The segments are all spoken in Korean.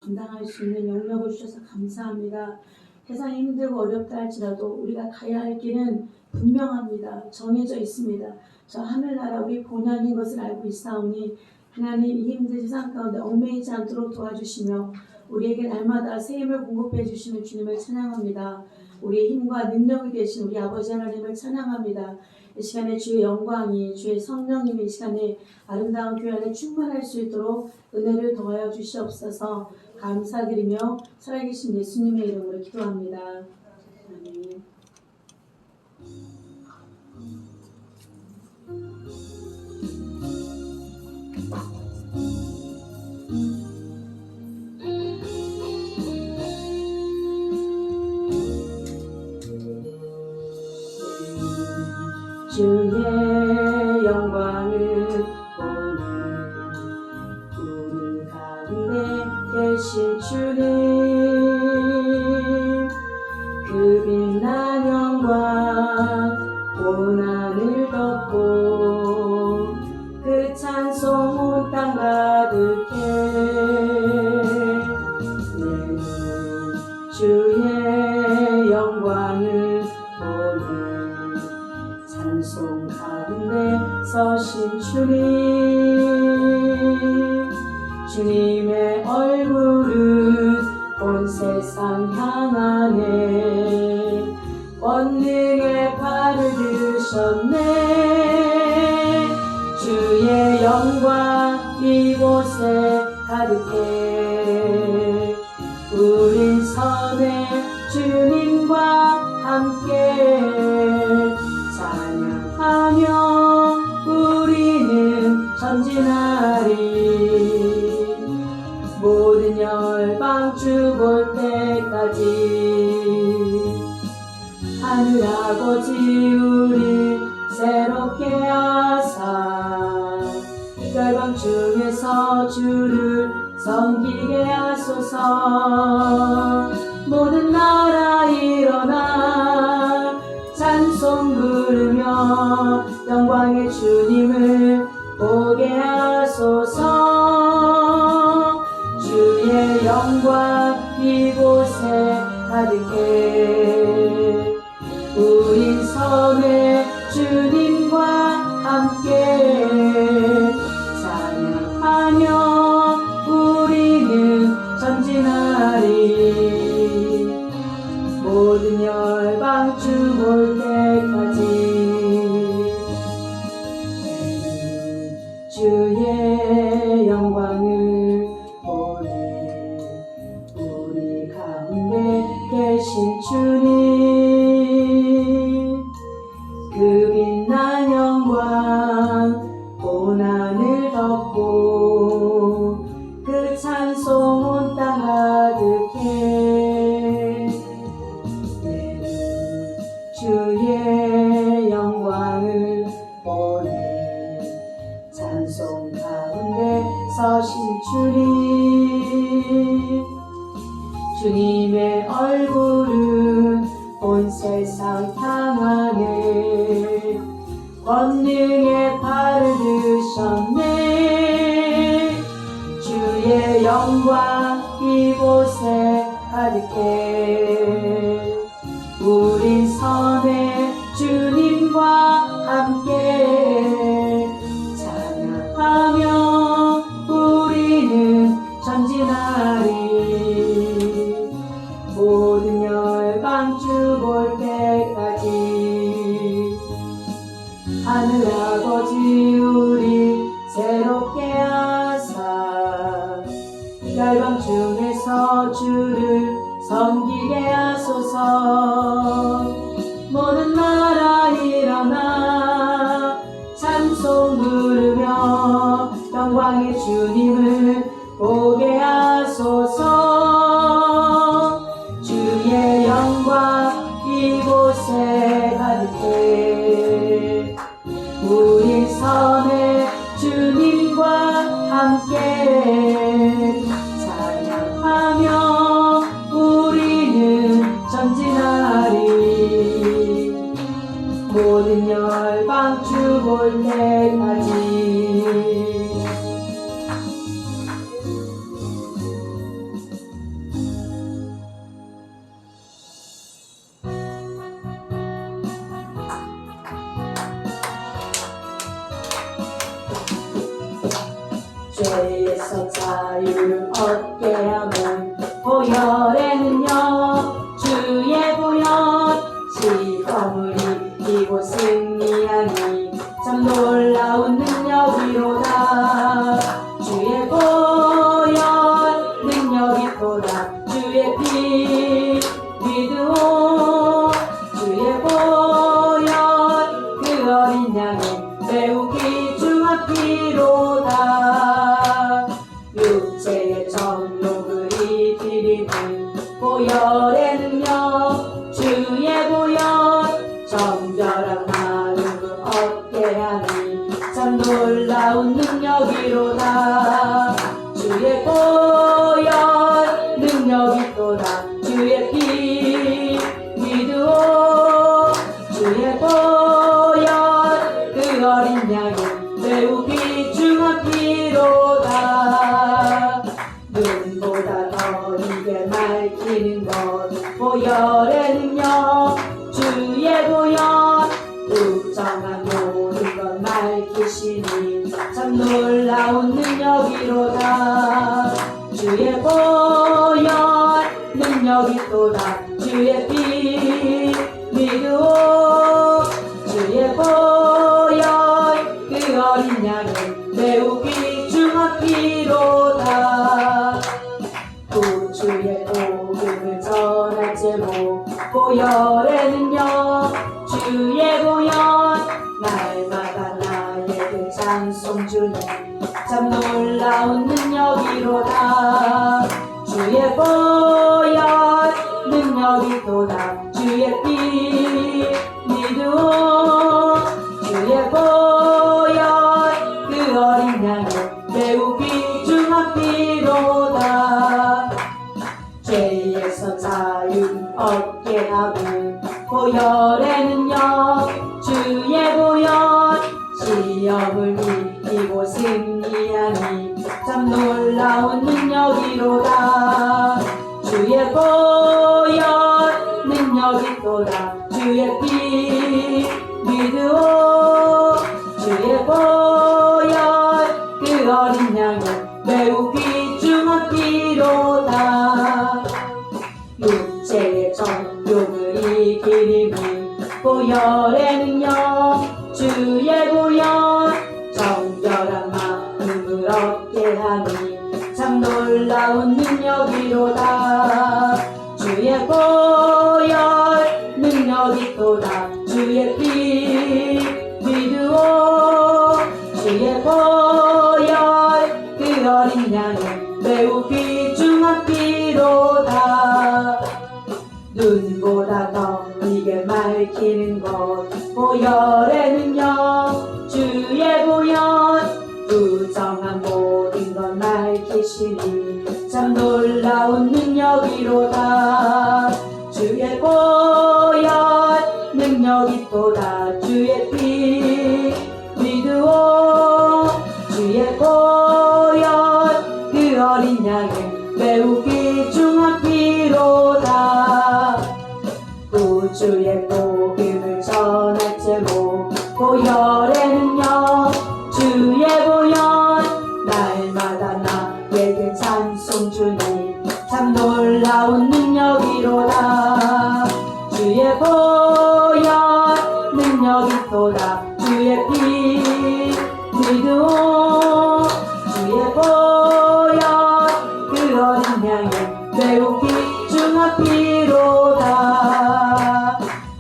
감당할 수 있는 영역을 주셔서 감사합니다. 세상이 힘들고 어렵다 할지라도 우리가 가야 할 길은 분명합니다. 정해져 있습니다. 저 하늘나라 우리 본연인 것을 알고 있사오니 하나님 이 힘든 세상 가운데 얽매이지 않도록 도와주시며 우리에게 날마다 새 힘을 공급해 주시는 주님을 찬양합니다. 우리의 힘과 능력이 되신 우리 아버지 하나님을 찬양합니다. 이 시간에 주의 영광이 주의 성령님이 이 시간에 아름다운 교회 안에 충만할 수 있도록 은혜를 더하여 주시옵소서. 감사드리며 살아계신 예수님의 이름으로 기도합니다. 아멘. 주의 영광을 보는 우리 가운데 계신 주님, 그 빛난 영광 온 하늘 덮고 그 찬송 온 땅 가득해. 내 눈 주의 영광을 보는 찬송 가운데 서신 주님, 주님의 얼굴은 온 세상 향하네. 권능의 발을 드셨네. 주의 영광 이곳에 가득해. 우린 선의 주님과 함께 찬양하며 우리는 전진하리. 모든 열방 주 볼 때까지 하늘 아버지 우리 새롭게 하사 열방 중에서 주를 섬기게 하소서. 모든 나라 일어나 찬송 부르며 영광의 주님을 보게 하소서. 주의 영광 이곳에 가득해. 우린 선의 주님과 함께 찬양하며 우리는 전진하리. 모든 열방 주 볼 때까지 주의 영광을 보내. 우리 가운데 계신 주님, 그 빛난 영광 온 하늘 덮고 그 찬송 온 땅 가득해. 내 눈 주의 영광을 보내. 찬송 가운데 서신 주님, 주님의 얼굴은 온 세상 향하네. 권능의 발을 드셨네. 주의 영광 이곳에 가득해. 우린 선의 주님과 함께 찬양하며 우리는 전진하리. 모든 열방 주 볼 때까지 하늘 아버지 우리 새롭게 하사 열방 중에서 주를 섬기게 하소서. 모든 나라 일어나 찬송 부르며 영광의 주님을 보게 하소서. 주의 영광 이곳에 가득해. 우리 선의 주님과 함께 찬양하며 우리는 전진하리. 모든 열방 주 볼 때까지 죄에서 자유를 얻게 하는 보혈에는요 주의 보혈 시험을 이기고 승리하니 참 놀라운 능력이로다. 주의 보혈 능력이 또다. 주의 피 믿으오. 주의 보혈 그 어린 양이 매우 귀중한 피로다. 육체의 정욕을 이기리는 보혈의 능력 주의 보혈 정결한 마음을 얻게 하니 참 놀라운 능력이로다. 주의 보혈 능력이 또다. 주의 피 믿으오. 주의 보혈 그 어린 양이 매우 귀중한 피로다. 눈보다 더 이게 맑히는 것 보혈의 능력 주의 보혈 부정한 모든 것 맑히시니 참 놀라운 능력이로다. 주의 보혈 능력이 또다. 주의 피 믿으오. 주의 보혈 그 어린 양이 매우 귀중한 피로다. 구주의 복음을 전할 제목 보혈의 능력 주의 보혈 날마다 나에게 찬송 주니 참 놀라운 능력이로다. 주의 보혈 능력이 또다. 주의 피 믿으오. 주의 보혈 그 어린 양이 매우 귀중한 피로다. 죄에서 자유 얻게 하는 보혈의 능력 주의 보혈 시험을 이기고 승리하니 참 놀라운 능력이로다. 주의 보혈 능력이 또다. 주의 피 믿으오. 주의 보혈 그 어린 양이 매우 귀중한 피로다. 육체의 정욕을 이기리는 보혈의 능력 주의 보혈 정결한 마음을 얻게 하니 참 놀라운 능력이로다. 주의 보혈 능력이 또다. 주의 피 믿으오. 주의 보혈 그 어린 양이 매우 귀중한 피로다. 눈보다 더 이게 맑히는 것 보혈의 능력 주의 보혈 부정한 모든 것 맑히시니 참 놀라운 능력이로다. 주의 보혈 능력이 또다. 주의 피 믿으오. 주의 보혈 그 어린 양이 매우 귀중한 피로다. 구주의 복음을 전할 제목 보혈의 능력 주의 보혈 날마다 나에게 찬송 주니 참 놀라운 능력이로다. 주의 보혈 능력이 또다. 주의 피 믿으오. 주의 보혈 그 어린 양이 매우 귀중한 피로다.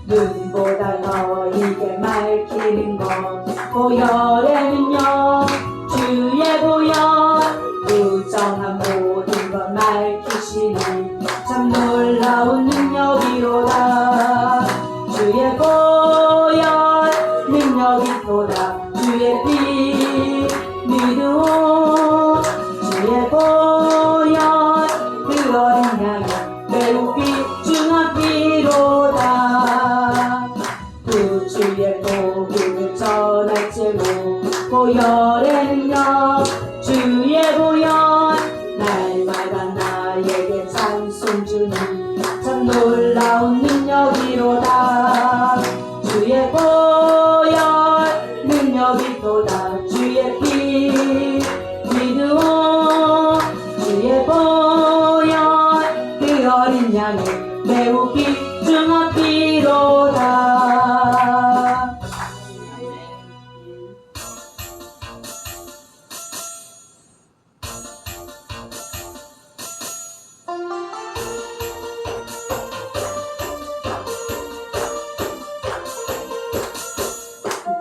눈보다 더 이게 맑히는 것 보혈의 능력 주의 보혈 부정한 모든 것 맑히시니 참 놀라운 능력이로다. 주의 보혈 능력이 또다. 주의 피 믿으오. 주의 보혈 그 어린 양이 매우 귀중한 피로다. 구주의 복음을 전할 제목 보혈의 능력 주의 보혈 날마다 나에게 찬송 주니 참 놀라운 능력이로다. 주의 보혈 능력이 또다. 주의 피 믿으오. 찬양이 매우 귀중하기로다.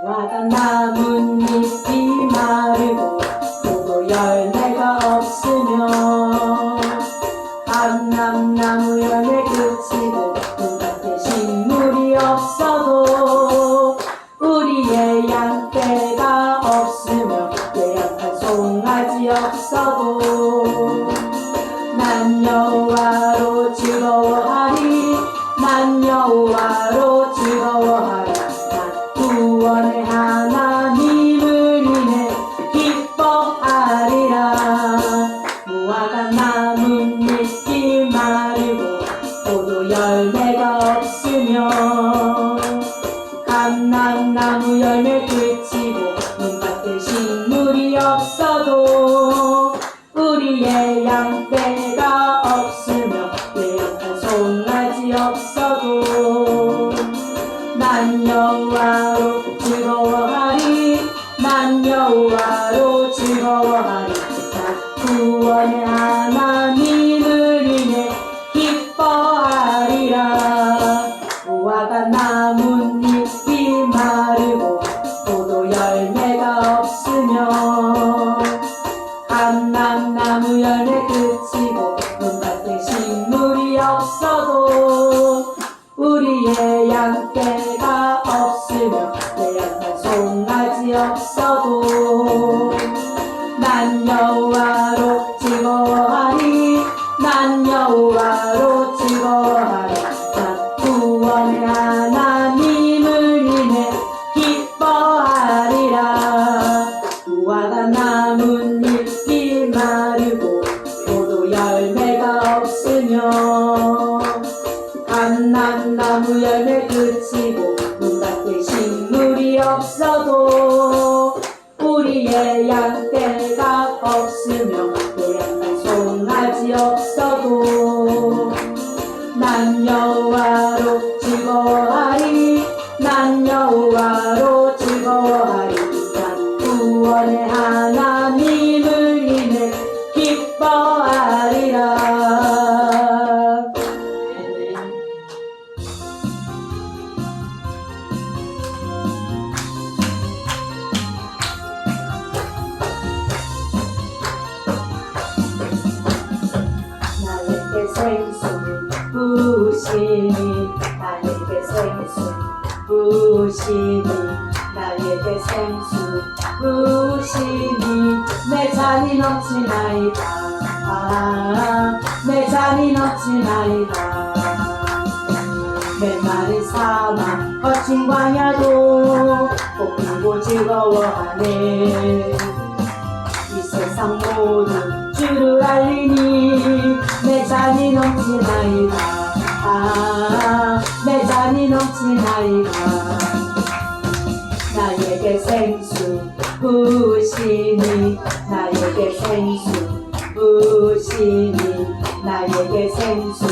무화과 나뭇잎이 마르고 포도 열매가 없으며 감람나무 열매 그치고 눈밭에 식물이 없어도 우리의 양떼가 없으며 떼약한 송아지 없어도 난 여호와로 즐거워하리. 난 여호와로 즐거워하리. 구원의 하나님을 인해 기뻐하리라. 무화과 나뭇잎이 마르고 포도 열매가 없으며 감람나무 열매 그치고 눈밭에 식물이 없어도 우리의 양떼가 없으며 떼약한 송아지 없어도 난 여호와로 즐거워하리. 난 여호와로 즐거워하리. 나 구원의 하나님을 인해 기뻐하리라. 무화과 나뭇잎이 마르고 포도 열매가 없으며 감람나무 열매 그치고 눈밭에 식물이 없어도 우리의 양떼가 없으며 떼약한 송아지 없어도 난 여호와로 즐거워하리. 난 여호와로 즐거워하리. 나 구원의 하나님을 인해 기뻐하리라. 무화과 나뭇잎이 마르고 포도 열매가 없으며 감람나무 열매 그치고 눈밭에 식물이 없어도 우리의 양떼가 없으며 떼약한 송아지 없어도 난 여호와로 즐거워하리. 난 여호와로 즐거워하리. 난 구원의 하나님을 인해 기뻐하리라. 나에게 생수를 부으시니 나에게 생수 부으시니 나에게 생수 부으시니 내 잔이 넘치나이다. 내 잔이 넘치나이다. 메마른 사막 거친 광야도 꽃피고 즐거워하네. 이 세상 모든 주를 알리니 내 잔이 넘치나이다. 내 잔이 넘치나이다. 나에게 생수 부으시니 나에게 생수 부으시니 나에게 생수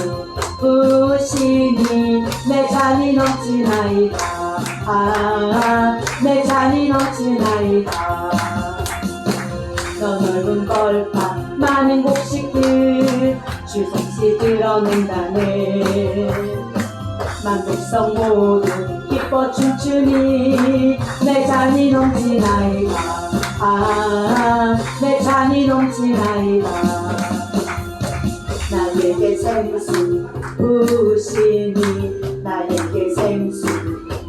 부으시니 내 잔이 넘치나이다. 내 잔이 넘치나이다. 저 넓은 벌판 많은 곡식들 주 솜씨 드러낸다네. 만백성 모두 기뻐 춤추니 내 잔이 넘치나이다. 내 잔이 넘치나이다. 나에게 생수 부으시니 나에게 생수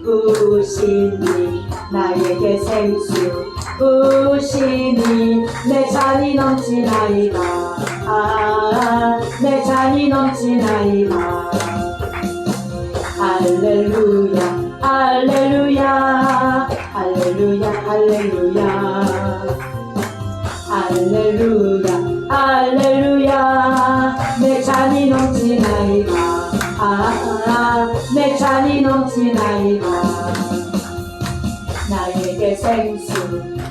부으시니 나에게 생수 부으시니 내 잔이 넘치나이다. 내 잔이 넘치나이다. 할렐루야 할렐루야 할렐루야 할렐루야 할렐루야 할렐루야 내 잔이 넘치나이다. 내 잔이 넘치나이다. 나에게 생수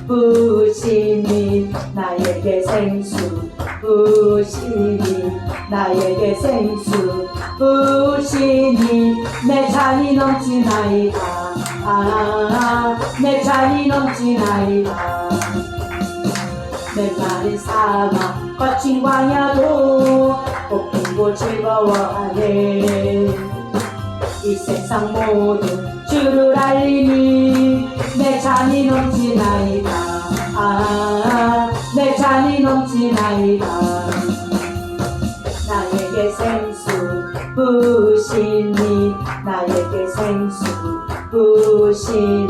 부으시니 나에게 생수 부으시니 나에게 생수 부으시니 내 잔이 넘치나이다. 내 잔이 넘치나이다. 메마른 사막 거친 광야도 꽃피고 즐거워하네. 이 세상 모두 주를 알리니 내 잔이 넘치나이다. 내 잔이 넘치나이다. 나에게 생수 부으시니 나에게 생수 부으시니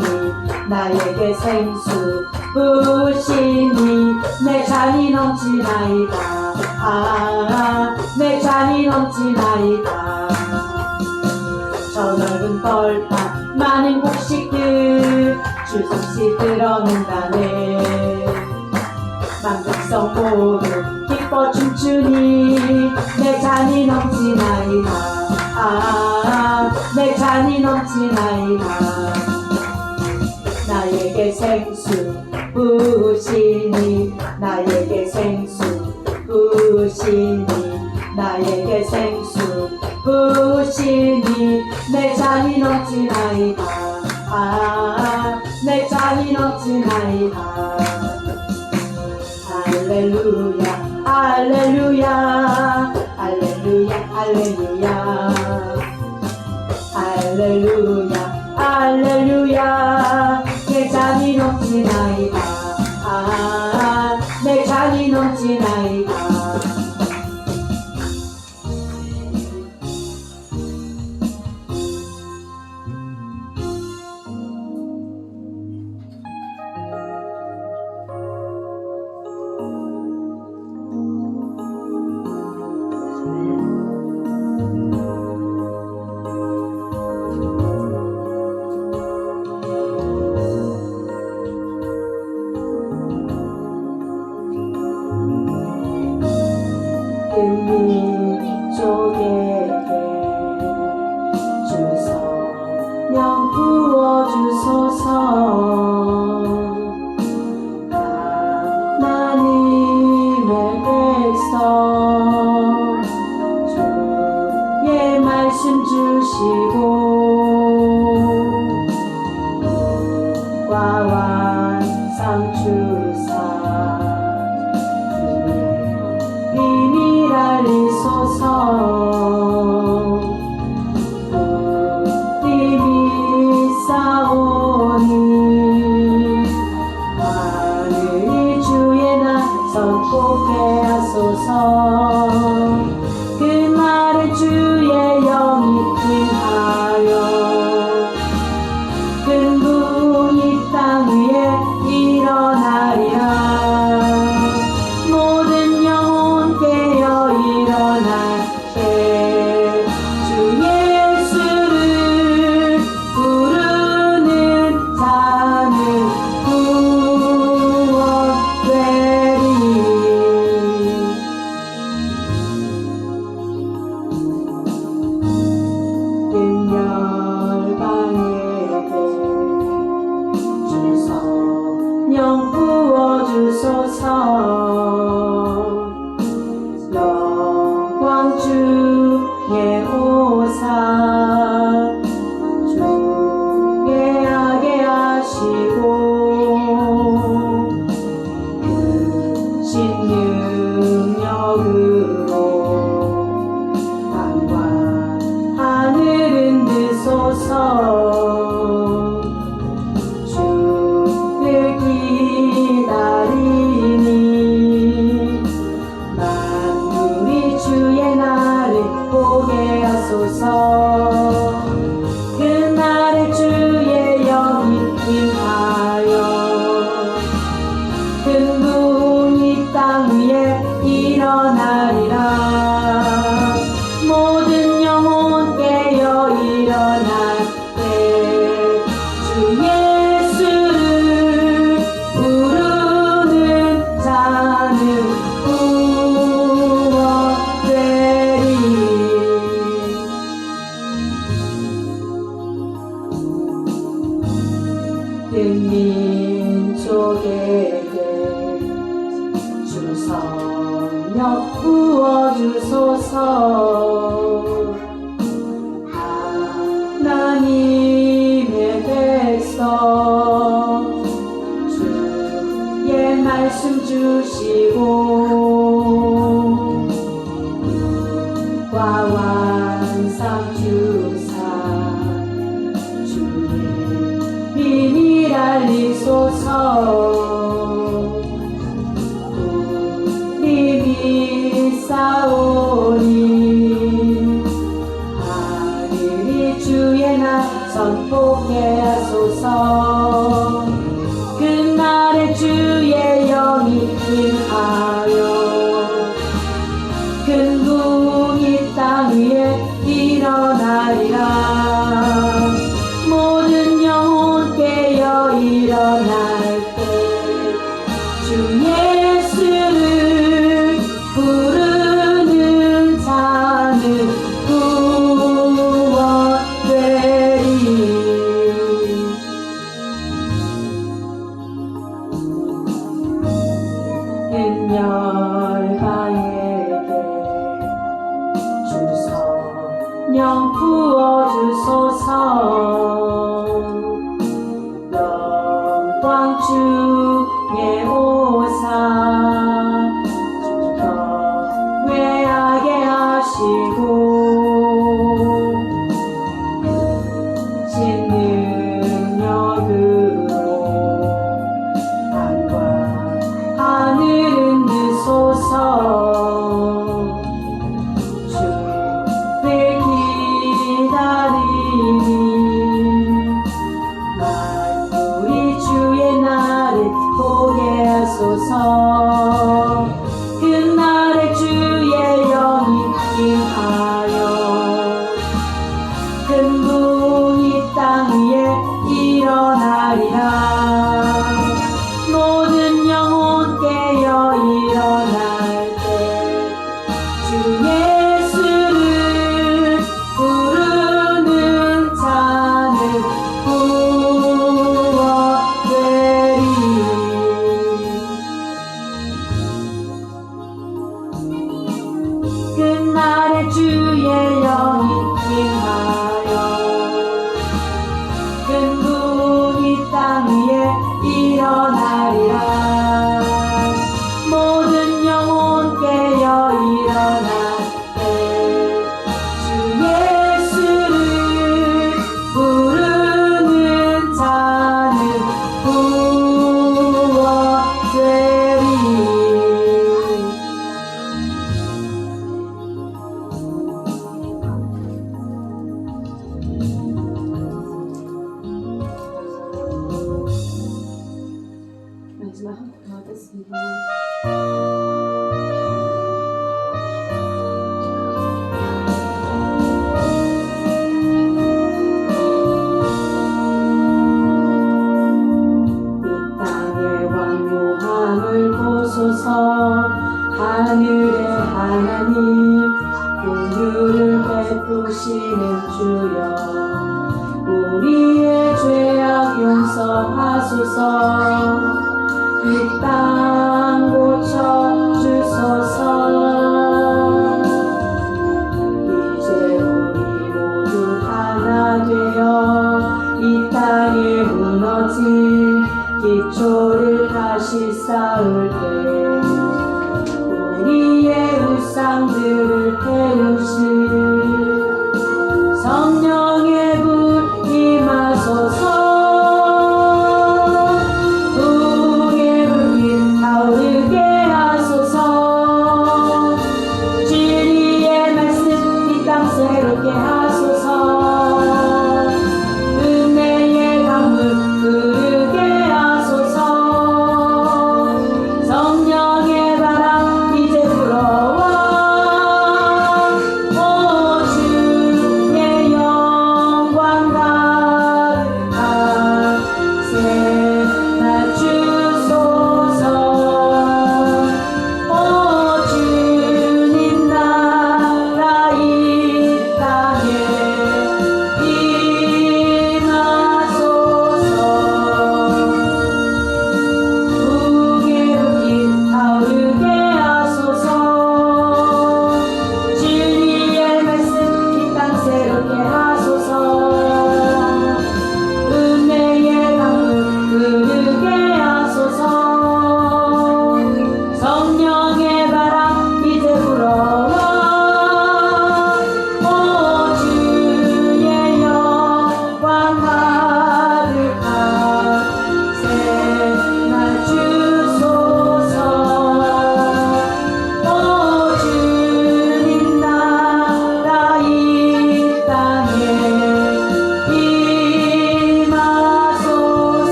나에게 생수 부으시니 내 잔이 넘치나이다. 내 잔이 넘치나이다. 저 넓은 벌판 많은 곡식들 주 성시 드러낸다네. 만백성 모두 기뻐 춤추니 내 잔이 넘치나이다. 내 잔이 넘치나이다. 나에게 생수 부으시니 나에게 생수 부으시니 나에게 생수 부으시니 내 잔이 넘치나이다. 내 잔이 넘치나이다. 할렐루야 할렐루야 할렐루야 할렐루야 할렐루야 할렐루야 내 잔이 넘치나이다. 내 잔이 넘치나이다. 민족에게 주성령 부어주소서. 하나님의 백성 주의 말씀 주시고 과완상 주사 비밀 알리소서. 우리 싸우니 하늘이 주의 나선 복게 하소서. 그날에 주의 영이 임하여 근분이 땅 위에 일어나리라. 모든 영혼 깨어 일어날 때 주 예수를 부르는 자는 구원되리. 은 열방에게 주성령 부어주소서. 영광 주의 오사 주의 하게 하시고 크신 능력으로 땅과 하늘은 드소서. 주를 기다리니 만물이 주의 날을 보게 하소서. 하나님의 백성 주의 말씀 주시고 과 완상 주사 주의 비밀 알리소서. 우리 믿사오니 하늘이 주의 날 선포케 하소서. 그날에 주의 영이 임하여 큰 궁이 땅 위에 일어나리라. 모든 영혼 깨어 일어날 때 주 예수를 부르는 자는 구원되리. 은 열방에게 주 성령 부어주소서. 영광 주의 오사 경외하게 하시고 신 능력으로 땅과 하늘은 느소서. 주를 기다리니 만물이 주의 날을 보게 하소서. 그날에 주의 영이 임하여 큰 궁이 땅 위에 일어나리라. 모든 영혼 깨어 일어날 때 주 예수를 부르는 자는 구원되리. 그날에 주의 영이 임하여 큰 궁이 땅 위에 일어나리라. 모든 영혼 깨어 일어날 때 주 예수를 부르는 자는 구원되리. 마지막 한 번 더 하겠습니다. 이 땅의 왕요함을 보소서. 하늘의 하나님 긍휼을 베푸시는 주여 우리의 죄악 용서하소서. 이 땅 고쳐주소서. 이제 우리 모두 하나 되어 이 땅에 무너진 기초를 다시 쌓을 때 우리의 우상들을 태우실 성령의 불 임하소서. 우리의 불이 타오르게 하소서.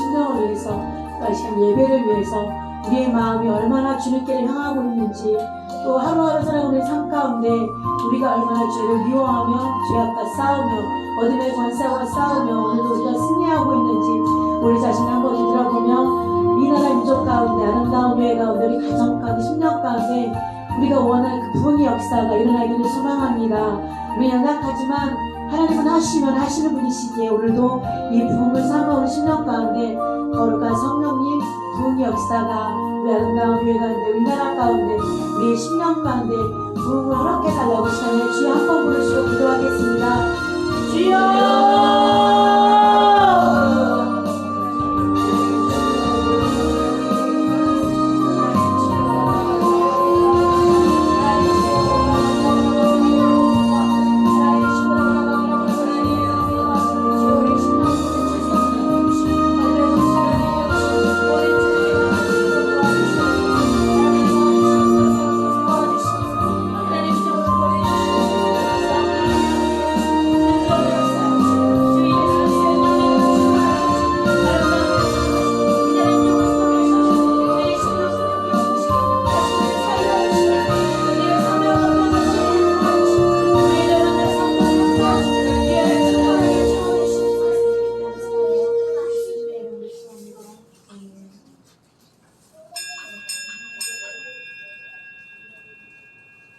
심령을 위해서 이 시간 예배를 위해서 우리의 마음이 얼마나 주님께를 향하고 있는지 또 하루하루 살아오는 삶 가운데 우리가 얼마나 죄를 미워하며 죄 앞과 싸우며 어둠의 권세와 싸우며 오늘도 우리가 승리하고 있는지 우리 자신을 한번 되돌아보며 이 나라 민족 가운데 아름다운 교회 가운데 우리 가정 가운데 심령 가운데 우리가 원하는 그 부흥의 역사가 일어나기를 소망합니다. 우리 연약하지만 하나님은 하시면 하시는 분이시기에 오늘도 이 부흥을 삼아오는 심령 가운데 거룩한 성령님 부흥의 역사가 우리 아름다운 교회 가운데 우리나라 가운데 우리의 심령 가운데 부흥을 허락해 달라고 시간에 주여 한번 부르시고 기도하겠습니다. 주여!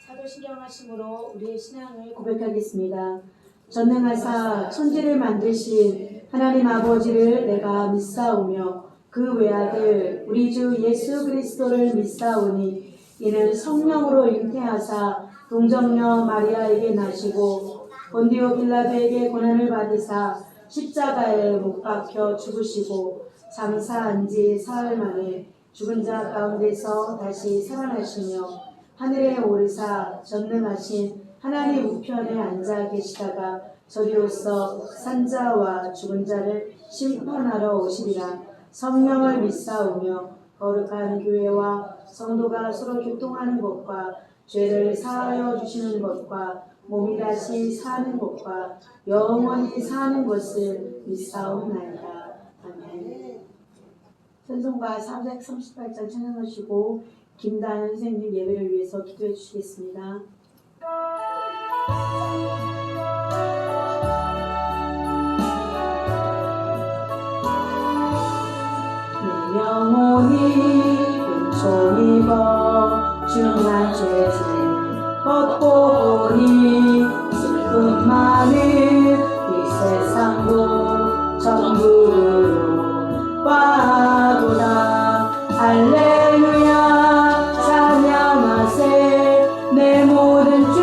사도신경하심으로 우리의 신앙을 고백하겠습니다. 전능하사 천지를 만드신 하나님 아버지를 내가 믿사오며 그 외아들 우리 주 예수 그리스도를 믿사오니 이는 성령으로 잉태하사 동정녀 마리아에게 나시고 본디오 빌라도에게 고난을 받으사 십자가에 못 박혀 죽으시고 장사한 지 사흘 만에 죽은 자 가운데서 다시 살아나시며 하늘에 오르사 전능하신 하나님 우편에 앉아 계시다가 저리로서 산자와 죽은 자를 심판하러 오시리라. 성령을 믿사오며 거룩한 교회와 성도가 서로 교통하는 것과 죄를 사하여 주시는 것과 몸이 다시 사는 것과 영원히 사는 것을 믿사옵나이다. 아멘. 찬송가 438장 찬양하시고 김다현 선생님 예배를 위해서 기도해 주시겠습니다. 내 영혼이 은총 입어 중한 죄짐 벗고 보니 슬픔 많은 이 세상도 전부로 빠도다. 할렐루야 찬양하세. 내 모든 죄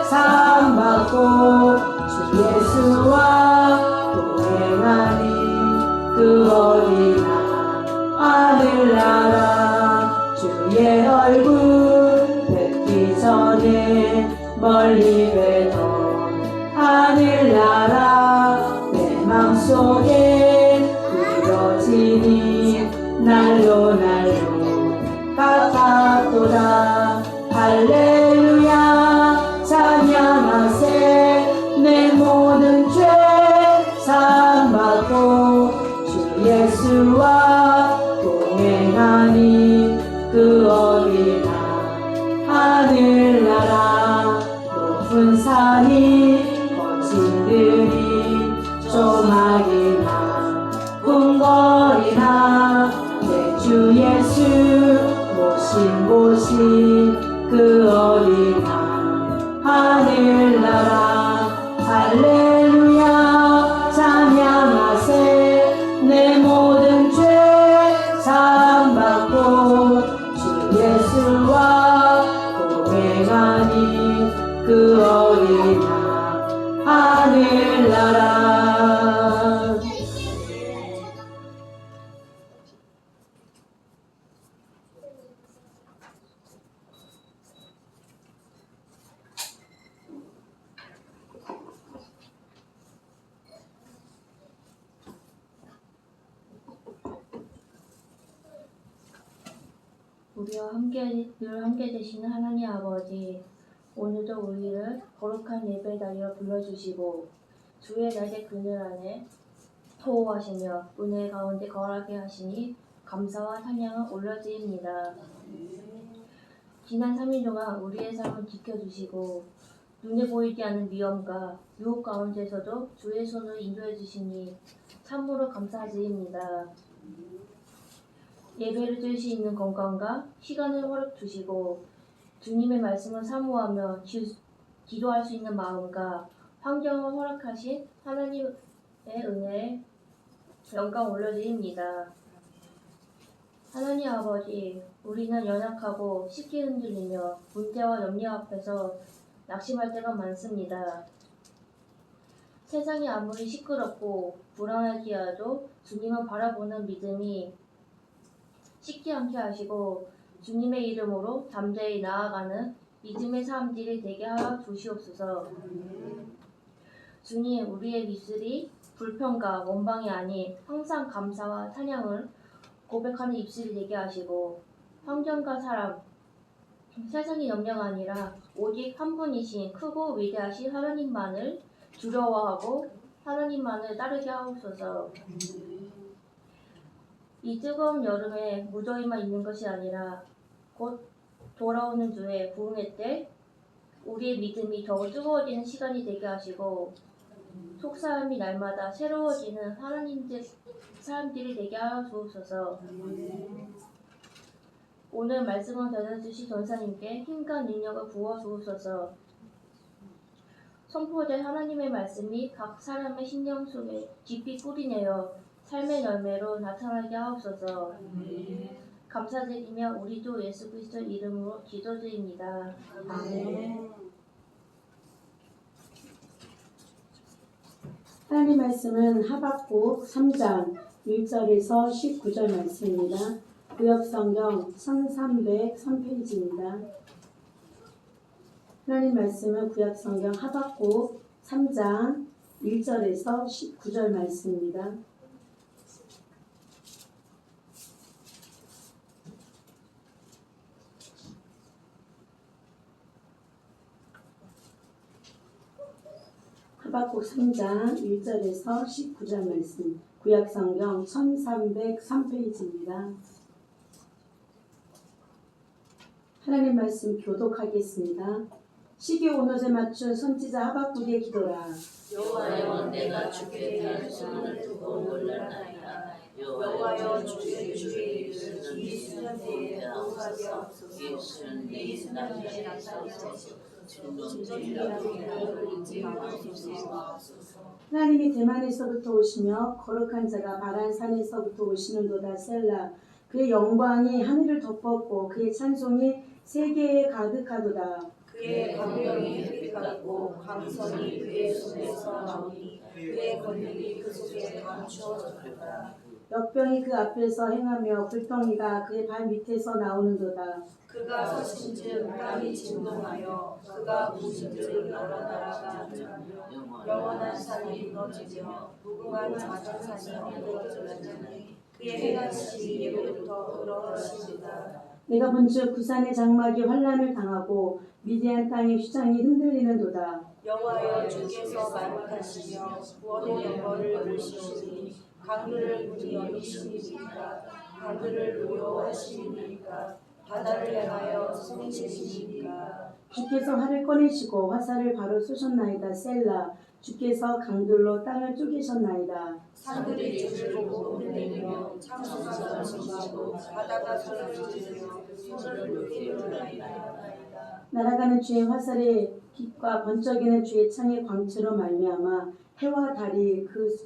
사함받고 주 예수와 동행하니 그 어디나 하늘나라 주의 얼굴 뵙기 전에 멀리 뵈던 하늘나라 내 맘속에 이뤄지니 날로 가깝도다. 할렐루야 찬양하세. 내 모든 죄 사함받고 주 예수와 동행하니 그 어디나 하늘나라 높은 산이 거친 들이 조막이나 궁궐이나 내 주 예수 모신 곳이 그 어디나 하늘나라. 할렐루야 찬양하세. 내 모든 죄 사함받고 주 예수와 동행하니 그 어디나 하늘나라. 우리와 늘 함께 되시는 하나님 아버지, 오늘도 우리를 거룩한 예배 자리로 불러주시고 주의 날개 그늘 안에 보호하시며 은혜 가운데 거하게 하시니 감사와 찬양을 올려드립니다. 지난 3일 동안 우리의 삶을 지켜주시고 눈에 보이지 않는 위험과 유혹 가운데서도 주의 손을 인도해 주시니 참으로 감사드립니다. 예배를 드릴 수 있는 건강과 시간을 허락 주시고 주님의 말씀을 사모하며 기도할 수 있는 마음과 환경을 허락하신 하나님의 은혜에 영광 올려드립니다. 하나님 아버지, 우리는 연약하고 쉽게 흔들리며 문제와 염려 앞에서 낙심할 때가 많습니다. 세상이 아무리 시끄럽고 불안하기라도 주님을 바라보는 믿음이 식지 않게 하시고 주님의 이름으로 담대히 나아가는 믿음의 사람들이 되게 하여 주시옵소서. 주님, 우리의 입술이 불평과 원망이 아닌 항상 감사와 찬양을 고백하는 입술이 되게 하시고 환경과 사람, 세상의 염려가 아니라 오직 한 분이신 크고 위대하신 하나님만을 두려워하고 하나님만을 따르게 하옵소서. 이 뜨거운 여름에 무더위만 있는 것이 아니라 곧 돌아오는 주의 부흥회 때 우리의 믿음이 더욱 뜨거워지는 시간이 되게 하시고 속사함이 날마다 새로워지는 하나님의 사람들이 되게 하여 주옵소서. 오늘 말씀을 전해주신 전사님께 힘과 능력을 부어 주옵소서. 선포될 하나님의 말씀이 각 사람의 심령 속에 깊이 뿌리내어 삶의 열매로 나타나게 하옵소서. 감사드리며 우리도 예수 그리스도 이름으로 기도드립니다. 아멘. 하나님 말씀은 하박국 3장 1절에서 19절 말씀입니다. 구역성경 1303페이지입니다. 하나님 말씀은 구역성경 하박국 3장 1절에서 19절 말씀입니다. 하박국 3장 1절에서 19절 말씀, 구약성경 1303페이지입니다. 하나님 말씀 교독하겠습니다. 시기 온옷에 맞춘 선지자 하박국의 기도라. 여호와여, 내가 주께 대한 소문을 듣고 놀랐나이다. 여호와여, 주의 일을 이 수년대에 하옵소서. 이 수년대의 수년대에 나타나소서. 하나님이 대만에서부터 오시며 거룩한 자가 바란 산에서부터 오시는도다. 셀라. 그의 영광이 하늘을 덮었고 그의 찬송이 세계에 가득하도다. 그의 광명이 햇빛 같고 광선이 그의 손에서 나오니 그의 권능이 그 속에 감추어졌도다. 역병이 그 앞에서 행하며 불덩이가 그의 발 밑에서 나오는도다. 그가 서신즉 땅이 진동하여 그가 부신즉 여러 나라가 앉으며 영원한 산이 무너지며 무궁한 작은 산이 무너지나니 그의 행하심이 예로부터 그러하시도다. 내가 본즉 구산의 장막이 환란을 당하고 미디안 땅의 휘장이 흔들리는도다. 여호와여, 주께서 말씀하시며 구원의 영광을 보시오니 강들을 문이 열리시니까 강들을 노여하시니까 바다를 향하여 숨으시니까 주께서 활을 꺼내시고 화살을 바로 쏘셨나이다. 셀라. 주께서 강들로 땅을 쪼개셨나이다. 산들이 주를 보고 흔들리며 창수가 넘치고 바다가 소리를 지르며 손을 높이 들나이다. 날아가는 주의 화살의 빛과 번쩍이는 주의 창의 광채로 말미암아 해와 달이 그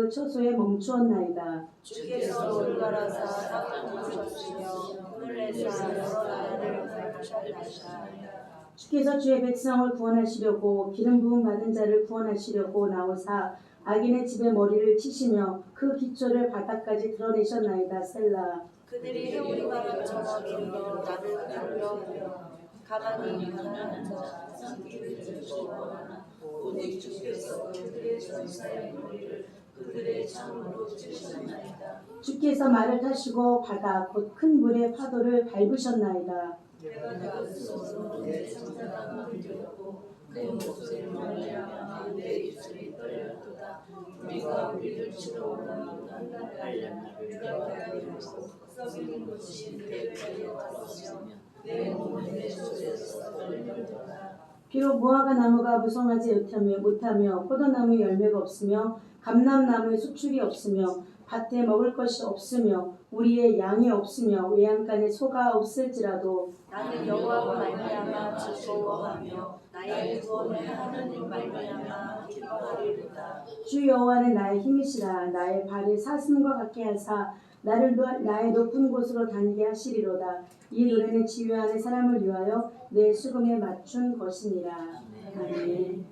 처소에 멈추었나이다. 주께서 올가라사 땅을 부으셨으며 문을 내사 여러 나라를 밟으셨나이다. 주께서 주의 백성을 구원하시려고 기름 부음 받은 자를 구원하시려고 나오사 악인의 집에 머리를 치시며 그 기초를 바닥까지 드러내셨나이다. 셀라. 그들이 해오리 바람처럼 일러 나를 달려하며 가만히 가난한 자 산길을 주시거나 오직 주께서 그들의 전사의 머리를 그들의 창으로 찌르셨나이다. 주께서 말을 타시고 바다 곧 큰 물의 파도를 밟으셨나이다. 내가 그 손으로 내 천사가 흔들었고 내 목소리를 말미암아 내 입술이 떨렸도다. 우리가 우리를 치러 오라는 날려나 불가하게 하고 썩이는 것이 내 뼈에 닿았으며 내 몸은 내 속에서 떨렸도다. 비록 무화과 나무가 무성하지 못하며 포도나무 열매가 없으며 감람나무에 수출이 없으며 밭에 먹을 것이 없으며 우리의 양이 없으며 외양간에 소가 없을지라도 나는 여호와로 말미암아 즐거워하며 나의 구원의 하나님 말미암아 기뻐하리로다. 주 여호와는 나의 힘이시라. 나의 발을 사슴과 같게 하사 나를 나의 높은 곳으로 다니게 하시리로다. 이 노래는 지휘하는 사람을 위하여 내 수금에 맞춘 것이니라. 아멘.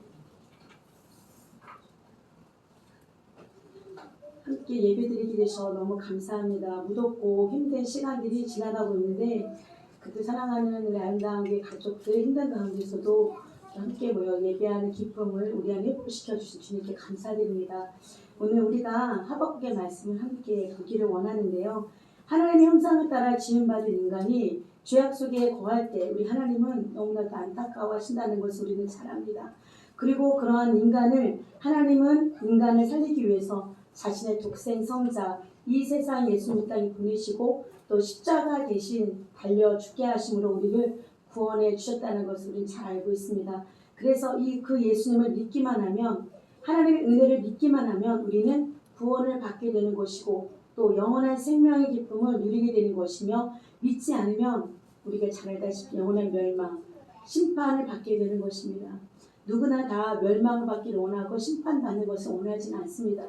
함께 예배드리게 되셔 너무 감사합니다. 무덥고 힘든 시간들이 지나가고 있는데 그때 사랑하는 우리 아름다운 게 가족들 힘든 가운데서도 함께 모여 예배하는 기쁨을 우리 안에 회복시켜 주신 주님께 감사드립니다. 오늘 우리가 하박국의 말씀을 함께 보기를 원하는데요. 하나님의 형상을 따라 지음받은 인간이 죄악 속에 거할 때 우리 하나님은 너무나도 안타까워하신다는 것을 우리는 잘 압니다. 그리고 그러한 인간을 하나님은 인간을 살리기 위해서 자신의 독생 성자 이 세상 예수님 이 땅에 보내시고 또 십자가 대신 달려 죽게 하심으로 우리를 구원해 주셨다는 것을 우리는 잘 알고 있습니다. 그래서 그 예수님을 믿기만 하면 하나님의 은혜를 믿기만 하면 우리는 구원을 받게 되는 것이고 또 영원한 생명의 기쁨을 누리게 되는 것이며 믿지 않으면 우리가 잘 알다시피 영원한 멸망, 심판을 받게 되는 것입니다. 누구나 다 멸망을 받기를 원하고 심판받는 것을 원하지는 않습니다.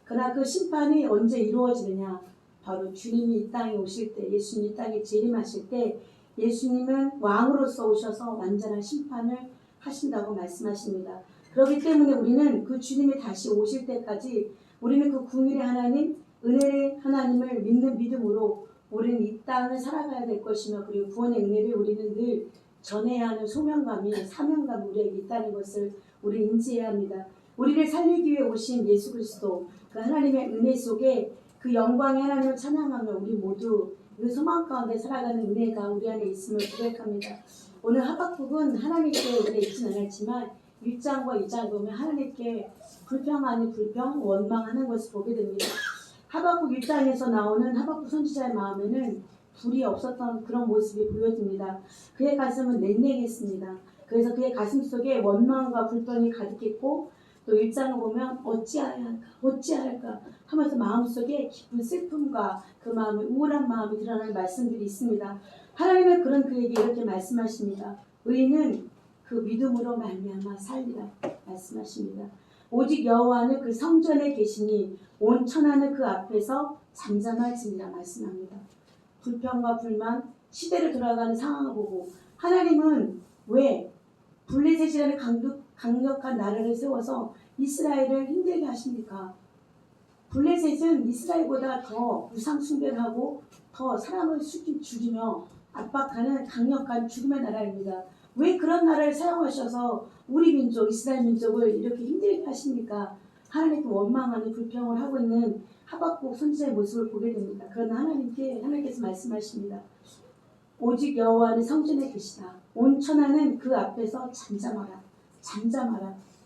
그러나 그 심판이 언제 이루어지느냐? 바로 주님이 이 땅에 오실 때, 예수님이 이 땅에 재림하실 때 예수님은 왕으로서 오셔서 완전한 심판을 하신다고 말씀하십니다. 그렇기 때문에 우리는 그 주님이 다시 오실 때까지 우리는 그 궁일의 하나님, 은혜의 하나님을 믿는 믿음으로 우리는 이 땅을 살아가야 될 것이며 그리고 구원의 은혜를 우리는 늘 전해야 하는 소명감이 사명감이 우리에게 있다는 것을 우리 인지해야 합니다. 우리를 살리기 위해 오신 예수 그리스도 그 하나님의 은혜 속에 그 영광의 하나님을 찬양하며 우리 모두 그 소망 가운데 살아가는 은혜가 우리 안에 있음을 고백합니다. 오늘 하박국은 하나님께 우리가 있지는 않았지만 1장과 2장 보면 하나님께 불평 아닌 불평, 원망하는 것을 보게 됩니다. 하박국 1장에서 나오는 하박국 선지자의 마음에는 불이 없었던 그런 모습이 보여집니다. 그의 가슴은 냉랭했습니다. 그래서 그의 가슴 속에 원망과 불평이 가득했고 또 1장을 보면 어찌할까 하면서 마음속에 깊은 슬픔과 그 마음의 우울한 마음이 드러나는 말씀들이 있습니다. 하나님은 그런 그에게 이렇게 말씀하십니다. 의인은 그 믿음으로 말미암아 살리라 말씀하십니다. 오직 여호와는 그 성전에 계시니 온 천하는 그 앞에서 잠잠할지니라 말씀합니다. 불평과 불만, 시대를 돌아가는 상황을 보고 하나님은 왜 블레셋이라는 강력한 나라를 세워서 이스라엘을 힘들게 하십니까? 블레셋은 이스라엘보다 더 우상 숭배하고 더 사람을 죽이며 압박하는 강력한 죽음의 나라입니다. 왜 그런 나라를 사용하셔서 우리 민족, 이스라엘 민족을 이렇게 힘들게 하십니까? 하나님께 원망하는 불평을 하고 있는 하박국 선지자의 모습을 보게 됩니다. 그러나 하나님께서 말씀하십니다. 오직 여호와는 성전에 계시다. 온 천하는 그 앞에서 잠잠하라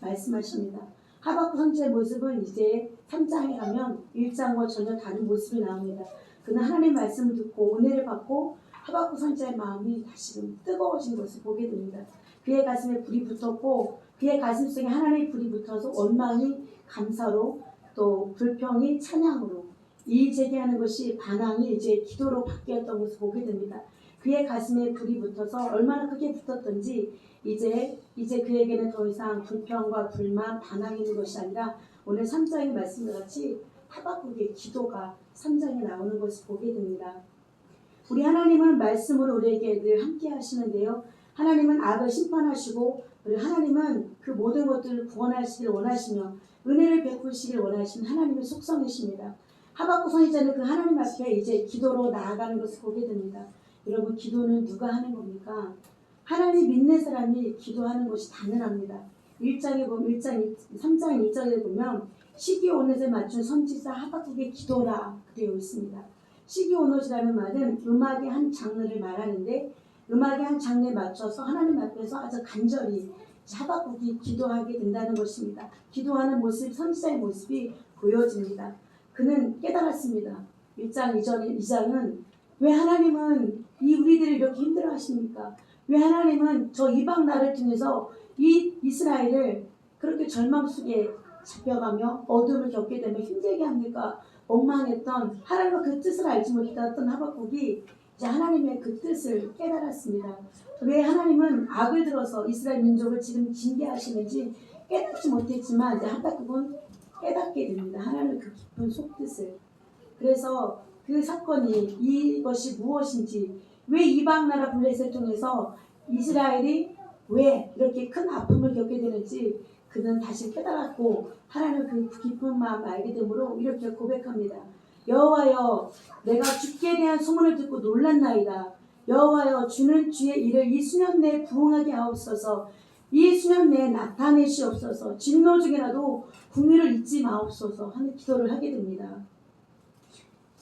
말씀하십니다. 하박국 선지자의 모습은 이제 3장에 가면 1장과 전혀 다른 모습이 나옵니다. 그는 하나님의 말씀을 듣고 은혜를 받고 하박국 선지자의 마음이 다시금 뜨거워진 것을 보게 됩니다. 그의 가슴에 불이 붙었고 그의 가슴 속에 하나님의 불이 붙어서 원망이 감사로 또 불평이 찬양으로 이의 제기하는 것이 반항이 이제 기도로 바뀌었던 것을 보게 됩니다. 그의 가슴에 불이 붙어서 얼마나 크게 붙었던지 이제 그에게는 더 이상 불평과 불만, 반항이 있는 것이 아니라 오늘 3장의 말씀과 같이 하박국의 기도가 3장에 나오는 것을 보게 됩니다. 우리 하나님은 말씀으로 우리에게 늘 함께 하시는데요. 하나님은 악을 심판하시고 우리 하나님은 그 모든 것들을 구원하시길 원하시며 은혜를 베푸시길 원하시는 하나님의 속성이십니다. 하박국 선지자는 그 하나님 앞에 이제 기도로 나아가는 것을 보게 됩니다. 여러분, 기도는 누가 하는 겁니까? 하나님 믿는 사람이 기도하는 것이 당연합니다. 3장 1절에 보면 시기오롯에 맞춘 선지자 하박국의 기도라 되어 있습니다. 시기오롯이라는 말은 음악의 한 장르를 말하는데 음악의 한 장르에 맞춰서 하나님 앞에서 아주 간절히 하박국이 기도하게 된다는 것입니다. 기도하는 모습, 선지자의 모습이 보여집니다. 그는 깨달았습니다. 1장 2장은 왜 하나님은 이 우리들을 이렇게 힘들어 하십니까? 왜 하나님은 저 이방 나라를 통해서 이 이스라엘을 그렇게 절망 속에 잡혀가며 어둠을 겪게 되며 힘들게 합니까? 원망했던 하나님의 그 뜻을 알지 못했던 하박국이 이제 하나님의 그 뜻을 깨달았습니다. 왜 하나님은 악을 들어서 이스라엘 민족을 지금 징계하시는지 깨닫지 못했지만 이제 하박국은 깨닫게 됩니다. 하나님의 그 깊은 속뜻을. 그래서 그 사건이 이것이 무엇인지, 왜 이방 나라 블레셋을 통해서 이스라엘이 왜 이렇게 큰 아픔을 겪게 되는지 그는 다시 깨달았고 하나님의 그 깊은 마음을 알게 되므로 이렇게 고백합니다. 여호와여, 내가 주께 대한 소문을 듣고 놀랐나이다. 여호와여, 주는 주의 일을 이 수년 내에 부응하게 하옵소서. 이 수년 내에 나타내시옵소서. 진노 중에라도 궁유를 잊지 마옵소서 하는 기도를 하게 됩니다.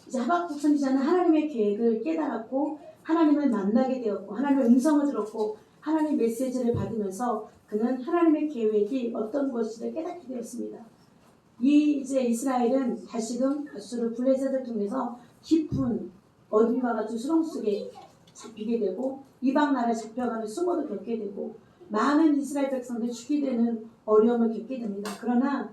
이제 하박국 선지자는 하나님의 계획을 깨달았고 하나님을 만나게 되었고 하나님의 음성을 들었고 하나님의 메시지를 받으면서 그는 하나님의 계획이 어떤 것인지를 깨닫게 되었습니다. 이제 이스라엘은 다시금 아수르 블레셋을 통해서 깊은 어둠과 같은 수렁 속에 잡히게 되고 이방 나라에 잡혀가는 수모도 겪게 되고 많은 이스라엘 백성들이 죽게 되는 어려움을 겪게 됩니다. 그러나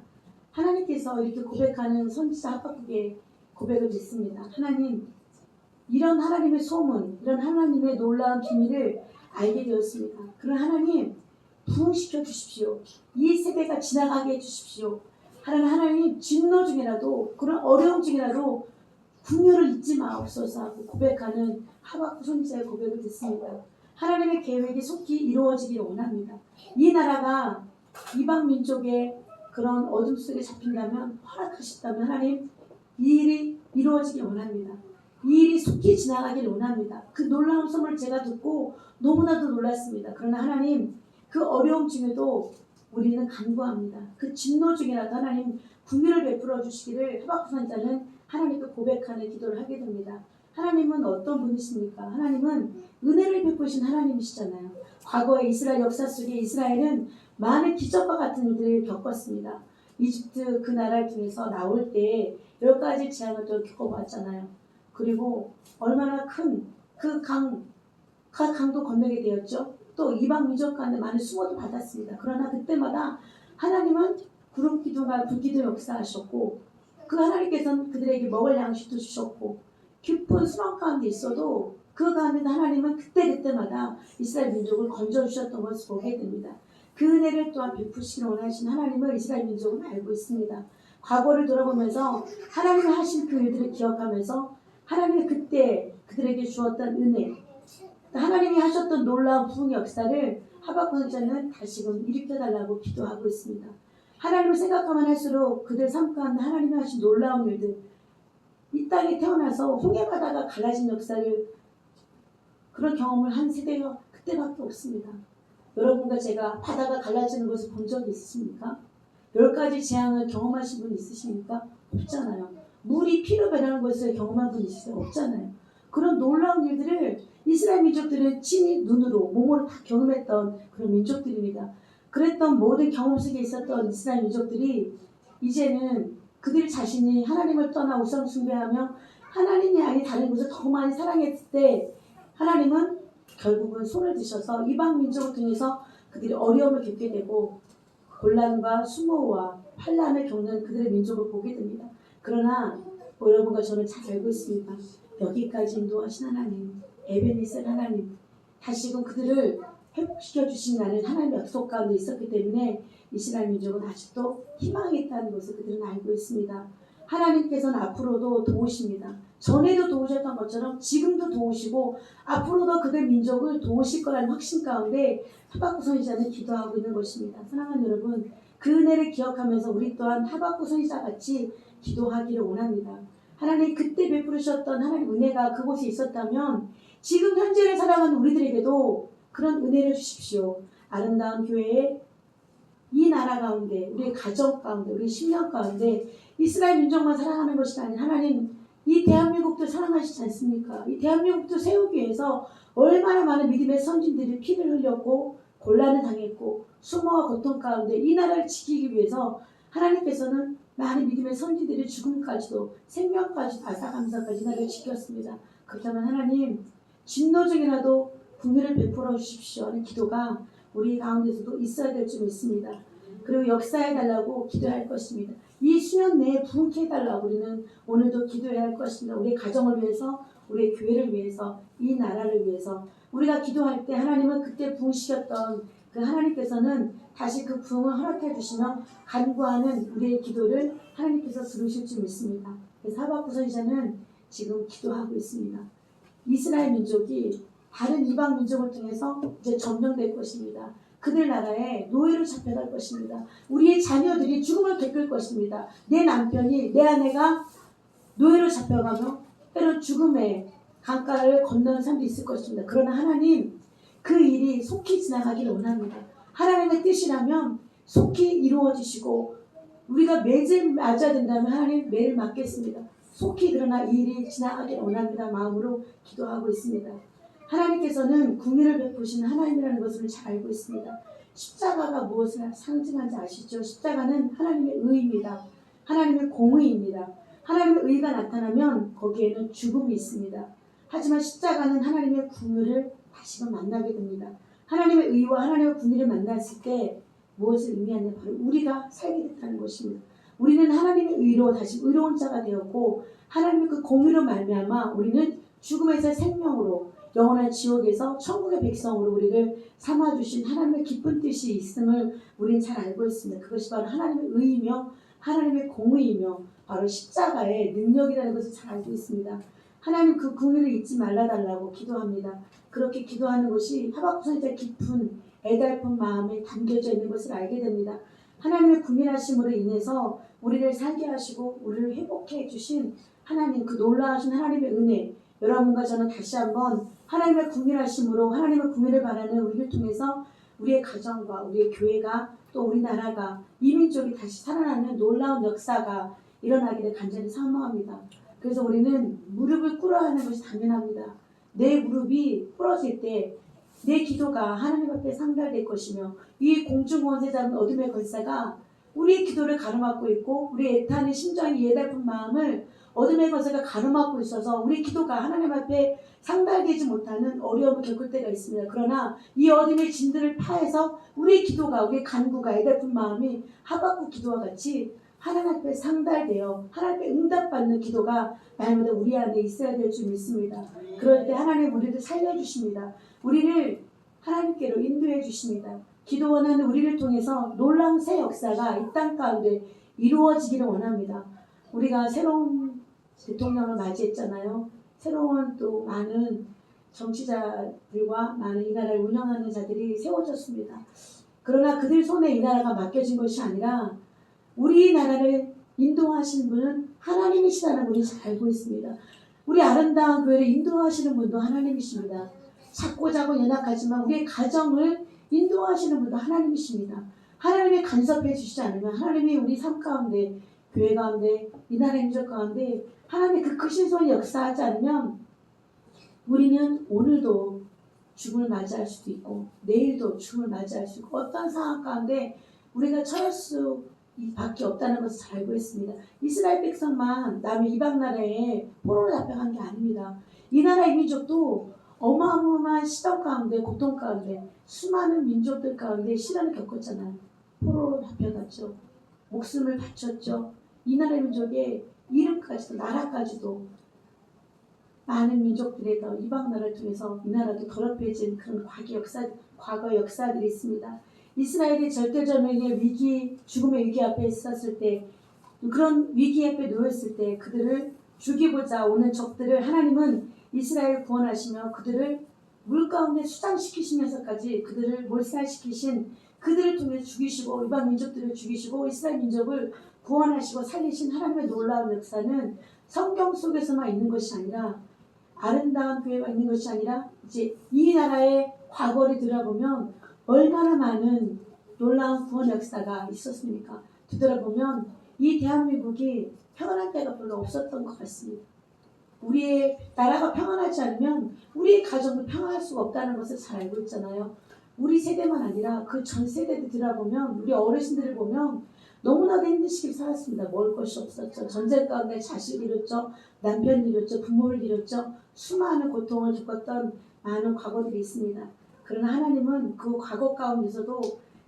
하나님께서 이렇게 고백하는 선지자 하박국의 고백을 듣습니다. 하나님, 이런 하나님의 소문, 이런 하나님의 놀라운 비밀을 알게 되었습니다. 그런 하나님 부흥시켜 주십시오. 이 세대가 지나가게 해주십시오. 하나님 진노 중이라도 그런 어려움 중이라도 궁유를 잊지 마옵소서 하고 고백하는 하박국 선지자의 고백을 듣습니다. 하나님의 계획이 속히 이루어지기를 원합니다. 이 나라가 이방 민족의 그런 어둠 속에 잡힌다면, 허락하셨다면 하나님 이 일이 이루어지길 원합니다. 이 일이 속히 지나가길 원합니다. 그 놀라운 소문을 제가 듣고 너무나도 놀랐습니다. 그러나 하나님 그 어려움 중에도 우리는 간구합니다. 그 진노 중이라도 하나님 긍휼을 베풀어 주시기를 하박국 선지자는 하나님께 고백하는 기도를 하게 됩니다. 하나님은 어떤 분이십니까? 하나님은 은혜를 베푸신 하나님이시잖아요. 과거의 이스라엘 역사 속에 이스라엘은 많은 기적과 같은 일들을 겪었습니다. 이집트 그 나라를 통해서 나올 때 10가지 재앙을 또 겪어봤잖아요. 그리고 얼마나 큰 그 강도 건너게 되었죠. 또 이방 민족 간에 많은 수모도 받았습니다. 그러나 그때마다 하나님은 구름 기둥과 불기둥 역사하셨고 그 하나님께서는 그들에게 먹을 양식도 주셨고 깊은 수렁 가운데 있어도 그 가운데 하나님은 그때마다 이스라엘 민족을 건져주셨던 것을 보게 됩니다. 그 은혜를 또한 베푸시기를 원하신 하나님을 이스라엘 민족은 알고 있습니다. 과거를 돌아보면서 하나님이 하신 그 일들을 기억하면서 하나님이 그때 그들에게 주었던 은혜, 하나님이 하셨던 놀라운 부흥 역사를 하박국 선지자는 다시금 일으켜달라고 기도하고 있습니다. 하나님을 생각하면 할수록 그들 삶 가운데 하나님이 하신 놀라운 일들, 이 땅에 태어나서 홍해 바다가 갈라진 역사를 그런 경험을 한 세대가 그때밖에 없습니다. 여러분과 제가 바다가 갈라지는 것을 본 적이 있으십니까? 10가지 재앙을 경험하신 분 있으십니까? 없잖아요. 물이 피로 변하는 것을 경험한 분 있으세요? 없잖아요. 그런 놀라운 일들을 이스라엘 민족들은 친히 눈으로 몸으로 다 경험했던 그런 민족들입니다. 그랬던 모든 경험 속에 있었던 이스라엘 민족들이 이제는 그들 자신이 하나님을 떠나 우상 숭배하며 하나님이 아닌 다른 곳을 더 많이 사랑했을 때 하나님은 결국은 손을 드셔서 이방 민족을 통해서 그들이 어려움을 겪게 되고 곤란과 수모와 환난을 겪는 그들의 민족을 보게 됩니다. 그러나 여러분과 저는 잘 알고 있습니다. 여기까지 인도하신 하나님, 에베네셀 하나님, 다시금 그들을 회복시켜 주신다는 하나님의 약속 가운데 있었기 때문에 이스라엘 민족은 아직도 희망이 있다는 것을 그들은 알고 있습니다. 하나님께서는 앞으로도 도우십니다. 전에도 도우셨던 것처럼 지금도 도우시고 앞으로도 그들 민족을 도우실 거라는 확신 가운데 하박국 선지자는 기도하고 있는 것입니다. 사랑하는 여러분, 그 은혜를 기억하면서 우리 또한 하박국 선지자 같이 기도하기를 원합니다. 하나님 그때 베푸셨던 하나님 은혜가 그곳에 있었다면 지금 현재를 살아가는 우리들에게도 그런 은혜를 주십시오. 아름다운 교회에 이 나라 가운데, 우리의 가정 가운데, 우리 심령 가운데 이스라엘 민족만 사랑하는 것이 아닌 하나님 이 대한민국도 사랑하시지 않습니까? 이 대한민국도 세우기 위해서 얼마나 많은 믿음의 선진들이 피를 흘렸고 곤란을 당했고 수모와 고통 가운데 이 나라를 지키기 위해서 하나님께서는 많은 믿음의 선지들이 죽음까지도 생명까지도 아사감사까지 나라를 지켰습니다. 그렇다면 하나님 진노 중이라도 긍휼을 베풀어 주십시오 하는 기도가 우리 가운데서도 있어야 될 줄 믿습니다. 그리고 역사해달라고 기도할 것입니다. 이 수년 내에 부흥케 해달라고 우리는 오늘도 기도해야 할 것입니다. 우리의 가정을 위해서, 우리의 교회를 위해서, 이 나라를 위해서 우리가 기도할 때 하나님은 그때 부흥시켰던 그 하나님께서는 다시 그 부흥을 허락해 주시며 간구하는 우리의 기도를 하나님께서 들으실 줄 믿습니다. 그래서 하박국 선지자는 지금 기도하고 있습니다. 이스라엘 민족이 다른 이방 민족을 통해서 이제 점령될 것입니다. 그들 나라에 노예로 잡혀갈 것입니다. 우리의 자녀들이 죽음을 겪을 것입니다. 내 남편이, 내 아내가 노예로 잡혀가며 때론 죽음의 강가를 건너는 사람도 있을 것입니다. 그러나 하나님 그 일이 속히 지나가기를 원합니다. 하나님의 뜻이라면 속히 이루어지시고 우리가 매를 맞아야 된다면 하나님 매를 맞겠습니다. 속히 그러나 이 일이 지나가기를 원합니다. 마음으로 기도하고 있습니다. 하나님께서는 긍휼을 베푸시는 하나님이라는 것을 잘 알고 있습니다. 십자가가 무엇을 상징하는지 아시죠? 십자가는 하나님의 의입니다. 하나님의 공의입니다. 하나님의 의가 나타나면 거기에는 죽음이 있습니다. 하지만 십자가는 하나님의 긍휼을 다시금 만나게 됩니다. 하나님의 의와 하나님의 긍휼을 만났을 때 무엇을 의미하냐? 바로 우리가 살게 됐다는 것입니다. 우리는 하나님의 의로 다시 의로운 자가 되었고 하나님의 그 공의로 말미암아 우리는 죽음에서 생명으로 영원한 지옥에서 천국의 백성으로 우리를 삼아주신 하나님의 기쁜 뜻이 있음을 우리는 잘 알고 있습니다. 그것이 바로 하나님의 의이며 하나님의 공의이며 바로 십자가의 능력이라는 것을 잘 알고 있습니다. 하나님 그 긍휼을 잊지 말아달라고 기도합니다. 그렇게 기도하는 것이 하박국 선지자의 깊은 애달픈 마음에 담겨져 있는 것을 알게 됩니다. 하나님의 긍휼하심으로 인해서 우리를 살게 하시고 우리를 회복해 주신 하나님 그 놀라우신 하나님의 은혜 여러분과 저는 다시 한번 하나님의 긍휼하심으로 하나님의 긍휼을 바라는 우리를 통해서 우리의 가정과 우리의 교회가 또 우리나라가 이민족이 다시 살아나는 놀라운 역사가 일어나기를 간절히 사모합니다. 그래서 우리는 무릎을 꿇어야 하는 것이 당연합니다. 내 무릎이 꿇어질 때 내 기도가 하나님 앞에 상달될 것이며 이 공중권세 잡은 어둠의 권세가 우리의 기도를 가로막고 있고 우리의 애타는 심정이 예달픈 마음을 어둠의 권세가 가로막고 있어서 우리 기도가 하나님 앞에 상달되지 못하는 어려움을 겪을 때가 있습니다. 그러나 이 어둠의 진들을 파해서 우리의 기도가 우리의 간구가 애달픈 마음이 하박국 기도와 같이 하나님 앞에 상달되어 하나님께 응답받는 기도가 날마다 우리 안에 있어야 될 줄 믿습니다. 그럴 때 하나님 우리를 살려주십니다. 우리를 하나님께로 인도해 주십니다. 기도 원하는 우리를 통해서 놀라운 새 역사가 이 땅 가운데 이루어지기를 원합니다. 우리가 새로운 대통령을 맞이했잖아요. 새로운 또 많은 정치자들과 많은 이 나라를 운영하는 자들이 세워졌습니다. 그러나 그들 손에 이 나라가 맡겨진 것이 아니라 우리나라를 인도하시는 분은 하나님이시다는 분이 잘 알고 있습니다. 우리 아름다운 교회를 인도하시는 분도 하나님이십니다. 작고 작고 연약하지만 우리의 가정을 인도하시는 분도 하나님이십니다. 하나님이 간섭해 주시지 않으면 하나님이 우리 삶 가운데 교회 가운데 이 나라의 민족 가운데 하나님의 그 크신 손이 역사하지 않으면 우리는 오늘도 죽음을 맞이할 수도 있고 내일도 죽음을 맞이할 수 있고 어떤 상황 가운데 우리가 처할 수 밖에 없다는 것을 잘 알고 있습니다. 이스라엘 백성만 남의 이방 나라에 포로로 잡혀간 게 아닙니다. 이 나라의 민족도 어마어마한 시련 가운데 고통 가운데 수많은 민족들 가운데 시련을 겪었잖아요. 포로로 잡혀갔죠. 목숨을 바쳤죠. 이 나라의 민족의 이름까지도 나라까지도 많은 민족들의 이방 나라를 통해서 이 나라도 더럽혀진 그런 과거 역사들이 있습니다. 이스라엘이 절대절명의 위기, 죽음의 위기 앞에 있었을 때 그런 위기 앞에 놓였을 때 그들을 죽이고자 오는 적들을 하나님은 이스라엘을 구원하시며 그들을 물 가운데 수장시키시면서까지 그들을 몰살시키신 그들을 통해 죽이시고 이방 민족들을 죽이시고 이스라엘 민족을 구원하시고 살리신 하나님의 놀라운 역사는 성경 속에서만 있는 것이 아니라 아름다운 교회가 있는 것이 아니라 이제 이 나라의 과거를 들여다보면 얼마나 많은 놀라운 구원 역사가 있었습니까? 되돌아보면 이 대한민국이 평안할 때가 별로 없었던 것 같습니다. 우리의 나라가 평안하지 않으면 우리의 가정도 평안할 수가 없다는 것을 잘 알고 있잖아요. 우리 세대만 아니라 그 전 세대들 들어보면 우리 어르신들을 보면 너무나도 힘든 시기를 살았습니다. 먹을 것이 없었죠. 전쟁 가운데 자식 잃었죠. 남편 잃었죠. 부모를 잃었죠. 수많은 고통을 겪었던 많은 과거들이 있습니다. 그러나 하나님은 그 과거 가운데서도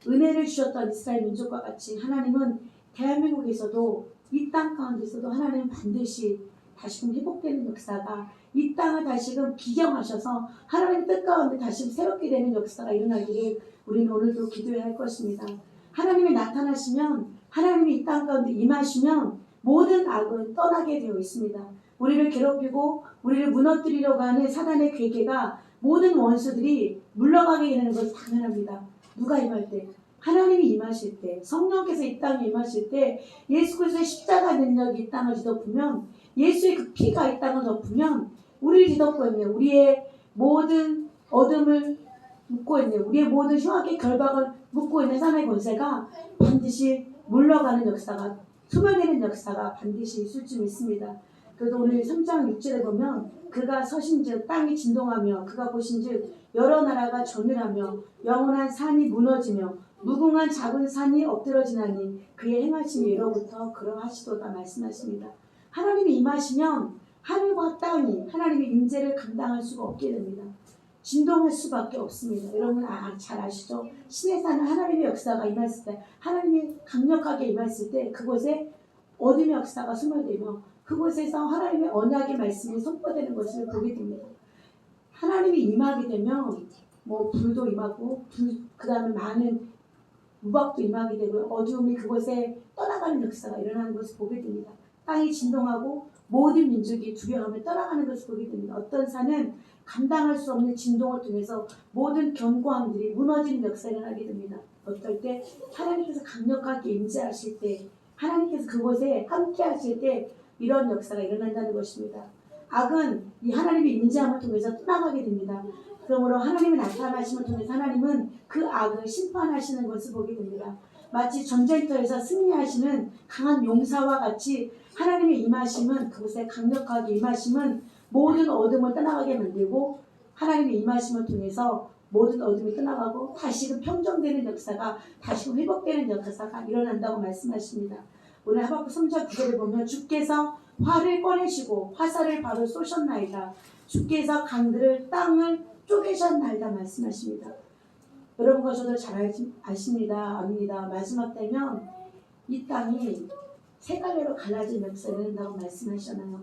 은혜를 주셨던 이스라엘 민족과 같이 하나님은 대한민국에서도 이 땅 가운데서도 하나님은 반드시 다시금 회복되는 역사가 이 땅을 다시금 비경하셔서 하나님의 뜻 가운데 다시 새롭게 되는 역사가 일어나기를 우리는 오늘도 기도해야 할 것입니다. 하나님이 나타나시면 하나님이 이 땅 가운데 임하시면 모든 악은 떠나게 되어 있습니다. 우리를 괴롭히고 우리를 무너뜨리려고 하는 사단의 괴계가 모든 원수들이 물러가게 되는 것은 당연합니다. 누가 임할 때? 하나님이 임하실 때, 성령께서 이 땅에 임하실 때 예수 그리스도의 십자가 능력이 이 땅을 뒤덮으면 예수의 그 피가 이 땅을 덮으면 우리를 뒤덮고 있는 우리의 모든 어둠을 묶고 있는 우리의 모든 흉악의 결박을 묶고 있는 사단의 권세가 반드시 물러가는 역사가 소멸되는 역사가 반드시 있을 줄 믿습니다. 그래도 오늘 3장 6절에 보면 그가 서신즉 땅이 진동하며 그가 보신즉 여러 나라가 전율하며 영원한 산이 무너지며 무궁한 작은 산이 엎드러지나니 그의 행하심이 예로부터 그러하시도다 말씀하십니다. 하나님이 임하시면 하늘과 땅이 하나님의 임재를 감당할 수가 없게 됩니다. 진동할 수밖에 없습니다. 여러분 잘 아시죠? 신의 산은 하나님의 역사가 임했을 때 하나님이 강력하게 임했을 때 그곳에 어둠의 역사가 소멸되며 그곳에서 하나님의 언약의 말씀이 선포되는 것을 보게 됩니다. 하나님이 임하게 되면 뭐 불도 임하고 그 다음에 많은 우박도 임하게 되고 어두움이 그곳에 떠나가는 역사가 일어나는 것을 보게 됩니다. 땅이 진동하고 모든 민족이 두려움에 떠나가는 것을 보게 됩니다. 어떤 산은 감당할 수 없는 진동을 통해서 모든 견고함들이 무너지는 역사가 일어나게 됩니다. 어떨 때 하나님께서 강력하게 임재하실 때 하나님께서 그곳에 함께 하실 때 이런 역사가 일어난다는 것입니다. 악은 이 하나님의 임재함을 통해서 떠나가게 됩니다. 그러므로 하나님의 나타나심을 통해서 하나님은 그 악을 심판하시는 것을 보게 됩니다. 마치 전쟁터에서 승리하시는 강한 용사와 같이 하나님의 임하심은 그곳에 강력하게 임하심은 모든 어둠을 떠나가게 만들고 하나님의 임하심을 통해서 모든 어둠이 떠나가고 다시금 평정되는 역사가 다시금 회복되는 역사가 일어난다고 말씀하십니다. 오늘 하박국 3장 9절을 보면 주께서 활을 꺼내시고 화살을 바로 쏘셨나이다. 주께서 강들을 땅을 쪼개셨나이다 말씀하십니다. 여러분과 저도 잘 아십니다. 압니다. 마지막 때면 이 땅이 세 갈래로 갈라진 역사가 일어난다고 말씀하셨나요?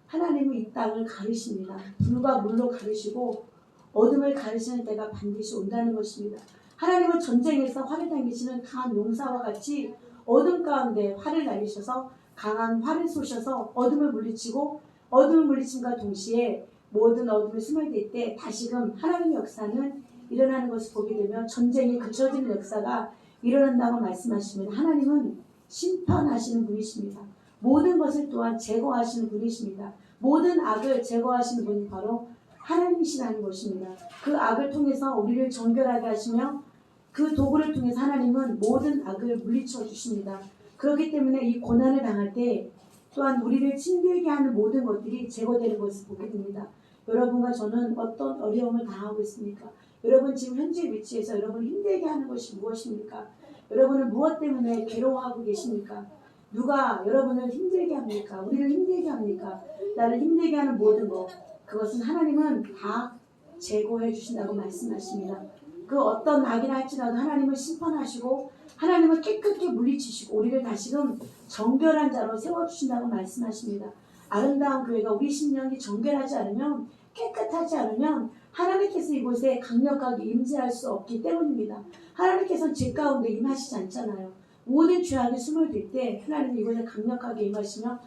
하나님은 이 땅을 가르십니다. 불과 물로 가르시고 어둠을 가르시는 때가 반드시 온다는 것입니다. 하나님은 전쟁에서 활을 당기시는 강한 용사와 같이 어둠 가운데 활을 날리셔서 강한 활을 쏘셔서 어둠을 물리치고 어둠을 물리침과 동시에 모든 어둠이 스물될 때 다시금 하나님의 역사는 일어나는 것을 보게 되면 전쟁이 그쳐지는 역사가 일어난다고 말씀하시면 하나님은 심판하시는 분이십니다. 모든 것을 또한 제거하시는 분이십니다. 모든 악을 제거하시는 분이 바로 하나님이시라는 것입니다. 그 악을 통해서 우리를 정결하게 하시며 그 도구를 통해서 하나님은 모든 악을 물리쳐 주십니다. 그렇기 때문에 이 고난을 당할 때 또한 우리를 힘들게 하는 모든 것들이 제거되는 것을 보게 됩니다. 여러분과 저는 어떤 어려움을 당하고 있습니까? 여러분 지금 현재 위치에서 여러분을 힘들게 하는 것이 무엇입니까? 여러분은 무엇 때문에 괴로워하고 계십니까? 누가 여러분을 힘들게 합니까? 우리를 힘들게 합니까? 나를 힘들게 하는 모든 것 그것은 하나님은 다 제거해 주신다고 말씀하십니다. 그 어떤 악이라 할지라도 하나님은 심판하시고 하나님은 깨끗게 물리치시고 우리를 다시금 정결한 자로 세워주신다고 말씀하십니다. 아름다운 교회가 우리 심령이 정결하지 않으면 깨끗하지 않으면 하나님께서 이곳에 강력하게 임재할 수 없기 때문입니다. 하나님께서는 죄 가운데 임하시지 않잖아요. 모든 죄악이 스물될 때 하나님은 이곳에 강력하게 임하시며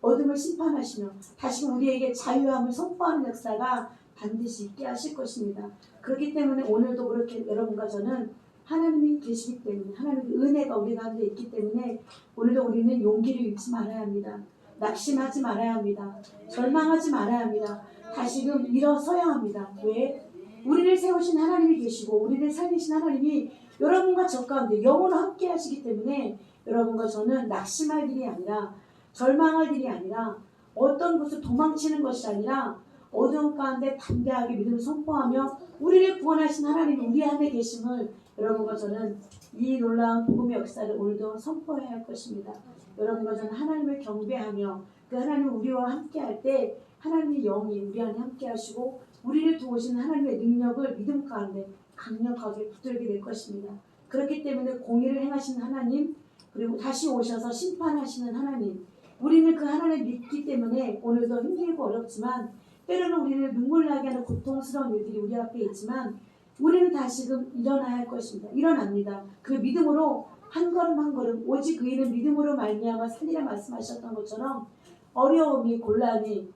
어둠을 심판하시며 다시금 우리에게 자유함을 선포하는 역사가 반드시 있게 하실 것입니다. 그렇기 때문에 오늘도 그렇게 여러분과 저는 하나님이 계시기 때문에 하나님의 은혜가 우리 가운데 있기 때문에 오늘도 우리는 용기를 잃지 말아야 합니다. 낙심하지 말아야 합니다. 절망하지 말아야 합니다. 다시금 일어서야 합니다. 왜? 우리를 세우신 하나님이 계시고 우리를 살리신 하나님이 여러분과 저 가운데 영원히 함께 하시기 때문에 여러분과 저는 낙심할 일이 아니라 절망할 일이 아니라 어떤 것을 도망치는 것이 아니라 어두운 가운데 담대하게 믿음을 선포하며 우리를 구원하신 하나님이 우리 안에 계심을 여러분과 저는 이 놀라운 복음의 역사를 오늘도 선포해야 할 것입니다. 여러분과 저는 하나님을 경배하며 그 하나님 우리와 함께 할 때 하나님의 영이 우리 안에 함께 하시고 우리를 도우시는 하나님의 능력을 믿음 가운데 강력하게 붙들게 될 것입니다. 그렇기 때문에 공의를 행하시는 하나님 그리고 다시 오셔서 심판하시는 하나님 우리는 그 하나님을 믿기 때문에 오늘도 힘들고 어렵지만 때로는 우리를 눈물 나게 하는 고통스러운 일들이 우리 앞에 있지만 우리는 다시금 일어나야 할 것입니다. 일어납니다. 그 믿음으로 한 걸음 한 걸음 오직 의인은 믿음으로 말미암아 살리라 말씀하셨던 것처럼 어려움이 곤란이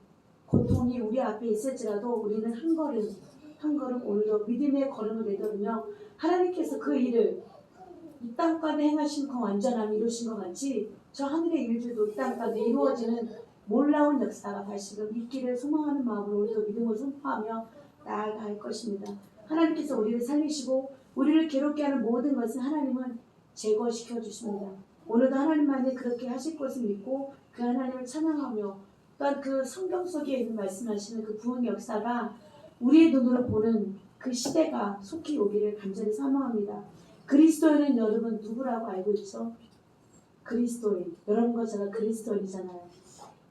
고통이 우리 앞에 있을지라도 우리는 한 걸음 한 걸음 오늘도 믿음의 걸음을 내걸으며 하나님께서 그 일을 이 땅 가운데 행하신 그 완전함 이루신 것 같이 저 하늘의 일들도 이 땅 가운데 이루어지는 놀라운 역사가 다시금 있기를 소망하는 마음으로 우리도 믿음을 선포하며 나아갈 것입니다. 하나님께서 우리를 살리시고 우리를 괴롭게 하는 모든 것을 하나님은 제거시켜 주십니다. 오늘도 하나님만이 그렇게 하실 것을 믿고 그 하나님을 찬양하며 또한 그 성경 속에 있는 말씀하시는 그 구원 역사가 우리의 눈으로 보는 그 시대가 속히 오기를 간절히 사모합니다. 그리스도인은 여러분 누구라고 알고 있죠? 그리스도인. 여러분과 제가 그리스도인이잖아요.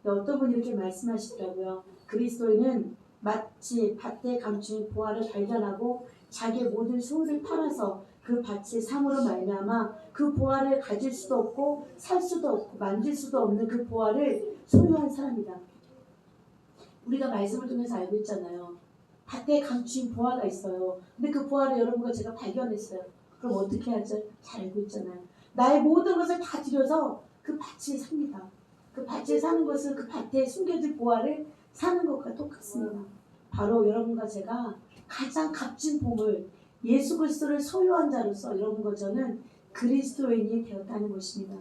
어떤 분이 이렇게 말씀하시더라고요. 그리스도인은 마치 밭에 감춘 보화를 발견하고 자기의 모든 소유를 팔아서 그 밭의 삶으로 말미암아 그 보화를 가질 수도 없고 살 수도 없고 만질 수도 없는 그 보화를 소유한 사람이다. 우리가 말씀을 통해서 알고 있잖아요. 밭에 감춘 보화가 있어요. 근데 그 보화를 여러분과 제가 발견했어요. 그럼 어떻게 하죠? 잘 알고 있잖아요. 나의 모든 것을 다 들여서 그 밭을 삽니다. 그 밭을 사는 것은 그 밭에 숨겨진 보화를 사는 것과 똑같습니다. 바로 여러분과 제가 가장 값진 보물 예수 그리스도를 소유한 자로서 여러분과 저는 그리스도인이 되었다는 것입니다.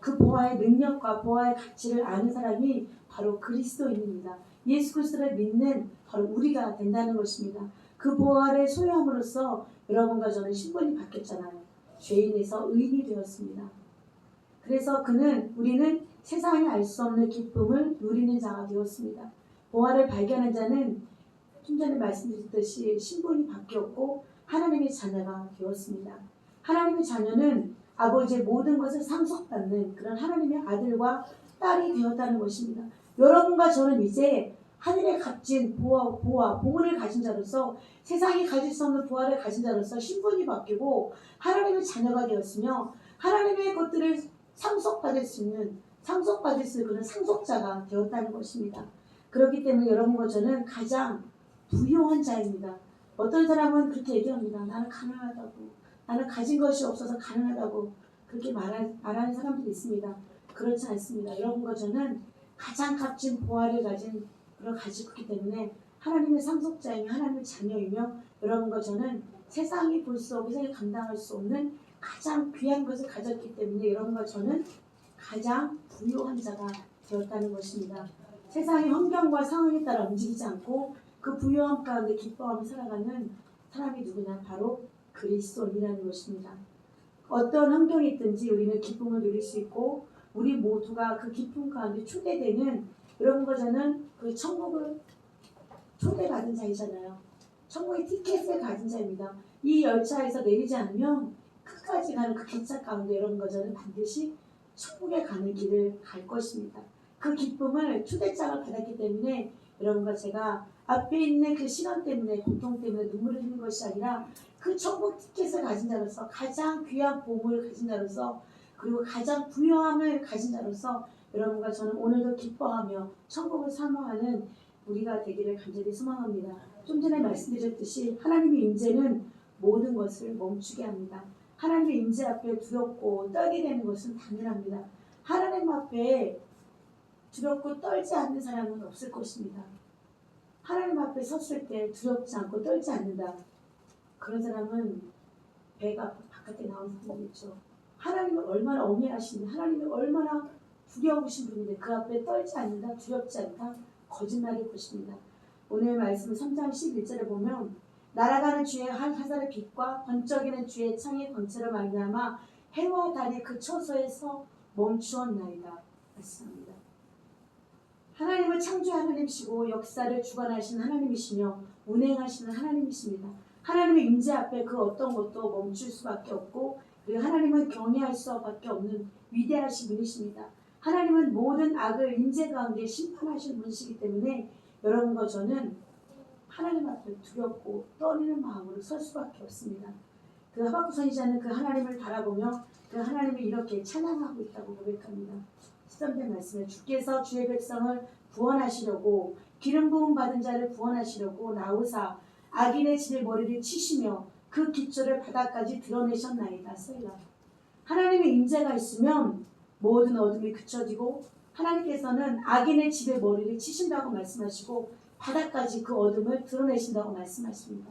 그 보화의 능력과 보화의 가치를 아는 사람이 바로 그리스도인입니다. 예수 그리스도를 믿는 바로 우리가 된다는 것입니다. 그 보화를 소유함으로써 여러분과 저는 신분이 바뀌었잖아요. 죄인에서 의인이 되었습니다. 그래서 우리는 세상이 알 수 없는 기쁨을 누리는 자가 되었습니다. 보화를 발견한 자는 좀 전에 말씀드렸듯이 신분이 바뀌었고 하나님의 자녀가 되었습니다. 하나님의 자녀는 아버지의 모든 것을 상속받는 그런 하나님의 아들과 딸이 되었다는 것입니다. 여러분과 저는 이제 하늘의 값진 보물을 가진 자로서 세상이 가질 수 없는 보화를 가진 자로서 신분이 바뀌고 하나님의 자녀가 되었으며 하나님의 것들을 상속받을 수 그런 상속자가 되었다는 것입니다. 그렇기 때문에 여러분과 저는 가장 부유한 자입니다. 어떤 사람은 그렇게 얘기합니다. 나는 가난하다고. 나는 가진 것이 없어서 가난하다고 그렇게 말하는 사람들이 있습니다. 그렇지 않습니다. 여러분과 저는 가장 값진 보화를 가지고 있기 때문에 하나님의 상속자이며 하나님의 자녀이며 여러분과 저는 세상이 볼 수 없고 세상이 감당할 수 없는 가장 귀한 것을 가졌기 때문에 여러분과 저는 가장 부유한 자가 되었다는 것입니다. 세상의 환경과 상황에 따라 움직이지 않고 그 부유함 가운데 기뻐하며 살아가는 사람이 누구냐? 바로 그리스도인이라는 것입니다. 어떤 환경이 있든지 우리는 기쁨을 누릴 수 있고 우리 모두가 그 기쁨 가운데 초대되는 여러분과 저는 그 천국을 초대받은 자이잖아요. 천국의 티켓을 가진 자입니다. 이 열차에서 내리지 않으면 끝까지 가는 그 기차 가운데 여러분과 저는 반드시 천국에 가는 길을 갈 것입니다. 그 기쁨을 초대장을 받았기 때문에 여러분과 제가 앞에 있는 그 시간 때문에 고통 때문에 눈물을 흘리는 것이 아니라 그 천국 티켓을 가진 자로서 가장 귀한 보물을 가진 자로서 그리고 가장 부유함을 가진 자로서 여러분과 저는 오늘도 기뻐하며 천국을 사모하는 우리가 되기를 간절히 소망합니다. 좀 전에 말씀드렸듯이 하나님의 임재는 모든 것을 멈추게 합니다. 하나님의 임재 앞에 두렵고 떨게 되는 것은 당연합니다. 하나님 앞에 두렵고 떨지 않는 사람은 없을 것입니다. 하나님 앞에 섰을 때 두렵지 않고 떨지 않는다. 그런 사람은 배가 바깥에 나온 사람이죠. 하나님은 얼마나 엄해하신데 하나님이 얼마나 두려우신 분인데 그 앞에 떨지 않는다, 두렵지 않다, 거짓말일 것입니다. 오늘 말씀 3장 11절에 보면 날아가는 주의 한 화살의 빛과 번쩍이는 주의 창의 광채로 말미암아 해와 달이 그 처소에서 멈추었나이다. 말씀합니다. 하나님은 창조 하나님이시고 역사를 주관하시는 하나님이시며 운행하시는 하나님이십니다. 하나님의 임재 앞에 그 어떤 것도 멈출 수밖에 없고 그리고 하나님은 경외할 수밖에 없는 위대하신 분이십니다. 하나님은 모든 악을 임재 가운데 심판하시는 분이시기 때문에 여러분과 저는 하나님 앞에 두렵고 떨리는 마음으로 설 수밖에 없습니다. 그 하박국 선지자는 그 하나님을 바라보며 그 하나님을 이렇게 찬양하고 있다고 고백합니다. 13절 말씀에 주께서 주의 백성을 구원하시려고 기름 부음 받은 자를 구원하시려고 나오사 악인의 집의 머리를 치시며 그 기초를 바닥까지 드러내셨나이다. 셀라. 하나님의 임재가 있으면 모든 어둠이 그쳐지고 하나님께서는 악인의 집의 머리를 치신다고 말씀하시고 바닥까지 그 어둠을 드러내신다고 말씀하십니다.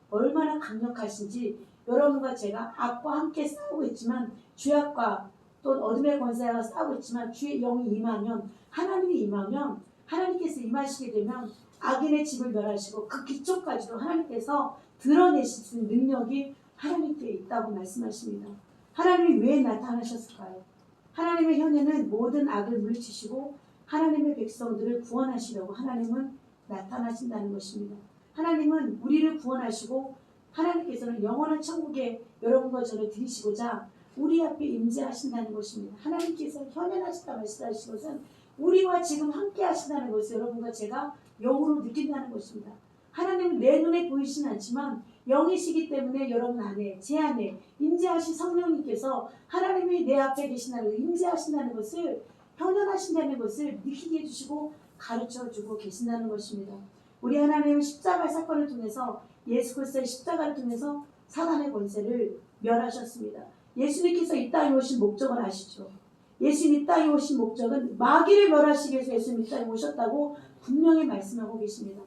얼마나 강력하신지 여러분과 제가 악과 함께 싸우고 있지만 죄악과 또 어둠의 권세와 싸우고 있지만 주의 영이 임하면 하나님이 임하면 하나님께서 임하시게 되면 악인의 집을 멸하시고 그 기초까지도 하나님께서 드러내실 수 있는 능력이 하나님께 있다고 말씀하십니다. 하나님이 왜 나타나셨을까요? 하나님의 현에는 모든 악을 물리치시고 하나님의 백성들을 구원하시려고 하나님은 나타나신다는 것입니다. 하나님은 우리를 구원하시고 하나님께서는 영원한 천국에 여러분과 저를 드리시고자 우리 앞에 임재하신다는 것입니다. 하나님께서 현현하시다 말씀하신 것은 우리와 지금 함께 하신다는 것을 여러분과 제가 영으로 느낀다는 것입니다. 하나님은 내 눈에 보이시진 않지만 영이시기 때문에 여러분 안에 제 안에 임재하신 성령님께서 하나님이 내 앞에 계신다는 것을 임재하신다는 것을 현현하신다는 것을 느끼게 해주시고 가르쳐주고 계신다는 것입니다. 우리 하나님은 십자가 사건을 통해서 예수 그리스도의 십자가를 통해서 사단의 권세를 멸하셨습니다. 예수님께서 이 땅에 오신 목적을 아시죠? 예수님 이 땅에 오신 목적은 마귀를 멸하시기 위해서 예수님 이 땅에 오셨다고 분명히 말씀하고 계십니다.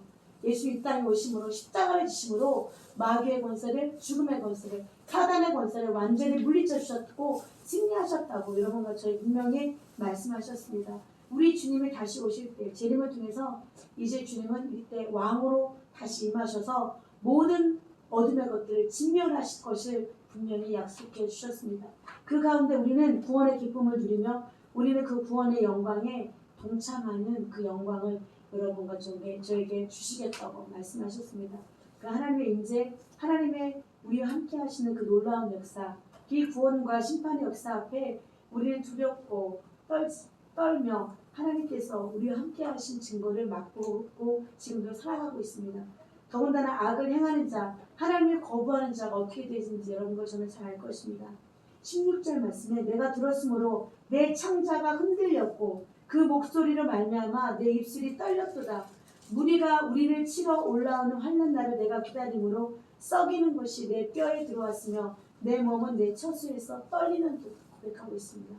예수님 이 땅에 오심으로 십자가를 지심으로 마귀의 권세를 죽음의 권세를 사단의 권세를 완전히 물리쳐 주셨고 승리하셨다고 여러분과 저희 분명히 말씀하셨습니다. 우리 주님이 다시 오실 때 재림을 통해서 이제 주님은 이때 왕으로 다시 임하셔서 모든 어둠의 것들을 진멸하실 것을 분명히 약속해 주셨습니다. 그 가운데 우리는 구원의 기쁨을 누리며 우리는 그 구원의 영광에 동참하는 그 영광을 여러분과 저에게 주시겠다고 말씀하셨습니다. 그 하나님의 임재, 하나님의 우리와 함께 하시는 그 놀라운 역사, 이 구원과 심판의 역사 앞에 우리는 두렵고 떨며 하나님께서 우리와 함께 하신 증거를 맛보고 지금도 살아가고 있습니다. 더군다나 악을 행하는 자, 하나님을 거부하는 자가 어떻게 되는지 여러분과 저는 잘 알 것입니다. 16절 말씀에 내가 들었으므로 내 창자가 흔들렸고 그 목소리로 말미암아 내 입술이 떨렸도다. 무리가 우리를 치러 올라오는 환난 날을 내가 기다림으로 썩이는 것이 내 뼈에 들어왔으며 내 몸은 내 처수에서 떨리는 듯 고백하고 있습니다.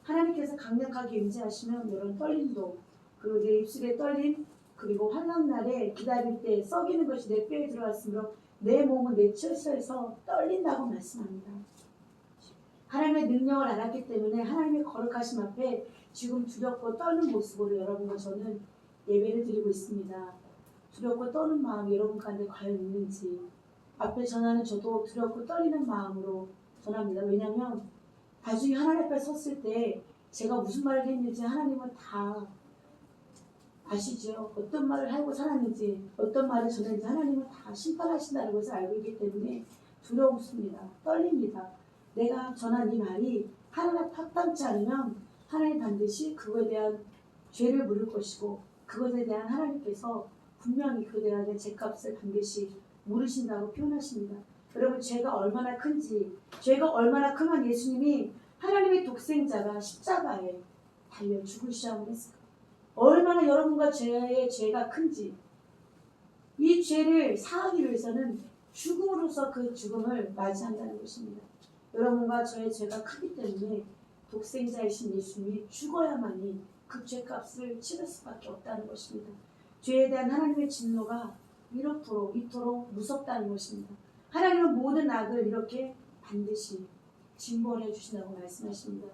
하나님께서 강력하게 임재하시면 이런 떨림도 그 내 입술에 떨림 그리고 환난 날에 기다릴 때 썩이는 것이 내 뼈에 들어왔으므로 내 몸은 내 처수에서 떨린다고 말씀합니다. 하나님의 능력을 알았기 때문에 하나님의 거룩하심 앞에 지금 두렵고 떠는 모습으로 여러분과 저는 예배를 드리고 있습니다. 두렵고 떠는 마음이 여러분 가운데 과연 있는지 앞에 전하는 저도 두렵고 떨리는 마음으로 전합니다. 왜냐하면 나중에 하나님 앞에 섰을 때 제가 무슨 말을 했는지 하나님은 다 아시죠? 어떤 말을 하고 살았는지 어떤 말을 전했는지 하나님은 다 심판하신다는 것을 알고 있기 때문에 두려움습니다. 떨립니다. 내가 전한 이 말이 하나님 합당치 않으면 하나님 반드시 그거에 대한 죄를 물을 것이고 그것에 대한 하나님께서 분명히 그에 대한 죄값을 반드시 물으신다고 표현하십니다. 여러분 죄가 얼마나 큰지 죄가 얼마나 크면 예수님이 하나님의 독생자가 십자가에 달려 죽으시라고 했을까? 얼마나 여러분과 저의 죄가 큰지 이 죄를 사하기 위해서는 죽음으로써 그 죽음을 맞이한다는 것입니다. 여러분과 저의 죄가 크기 때문에 독생자이신 예수님이 죽어야만이 그 죄값을 치를 수밖에 없다는 것입니다. 죄에 대한 하나님의 진노가 이토록 무섭다는 것입니다. 하나님은 모든 악을 이렇게 반드시 진멸해 주신다고 말씀하십니다.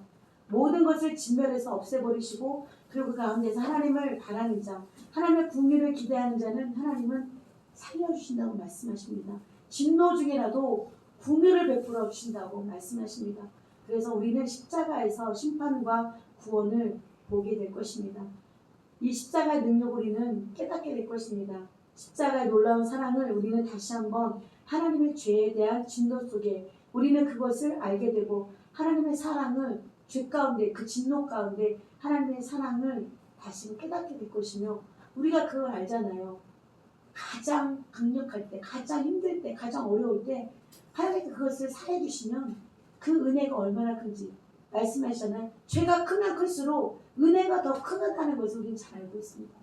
모든 것을 진멸해서 없애버리시고 그리고 그 가운데서 하나님을 바라는 자, 하나님의 국리를 기대하는 자는 하나님은 살려주신다고 말씀하십니다. 진노 중에라도 국리를 베풀어 주신다고 말씀하십니다. 그래서 우리는 십자가에서 심판과 구원을 보게 될 것입니다. 이 십자가의 능력을 우리는 깨닫게 될 것입니다. 십자가의 놀라운 사랑을 우리는 다시 한번 하나님의 죄에 대한 진노 속에 우리는 그것을 알게 되고 하나님의 사랑을 죄 가운데 그 진노 가운데 하나님의 사랑을 다시 깨닫게 될 것이며 우리가 그걸 알잖아요. 가장 강력할 때, 가장 힘들 때, 가장 어려울 때 하나님께서 그것을 사해 주시면 그 은혜가 얼마나 큰지 말씀하셨잖아요. 죄가 크면 클수록 은혜가 더 크다는 것을 우리는 잘 알고 있습니다.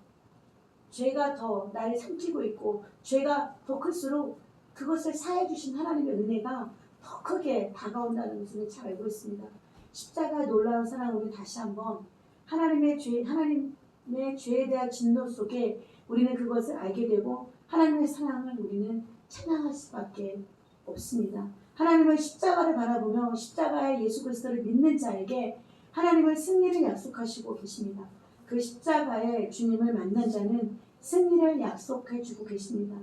죄가 더 나를 삼키고 있고 죄가 더 클수록 그것을 사해 주신 하나님의 은혜가 더 크게 다가온다는 것을 잘 알고 있습니다. 십자가의 놀라운 사랑을 우리 다시 한번 하나님의 죄에 대한 진노 속에 우리는 그것을 알게 되고 하나님의 사랑을 우리는 찬양할 수밖에 없습니다. 하나님은 십자가를 바라보며 십자가의 예수 그리스도를 믿는 자에게 하나님은 승리를 약속하시고 계십니다. 그 십자가의 주님을 만난 자는 승리를 약속해 주고 계십니다.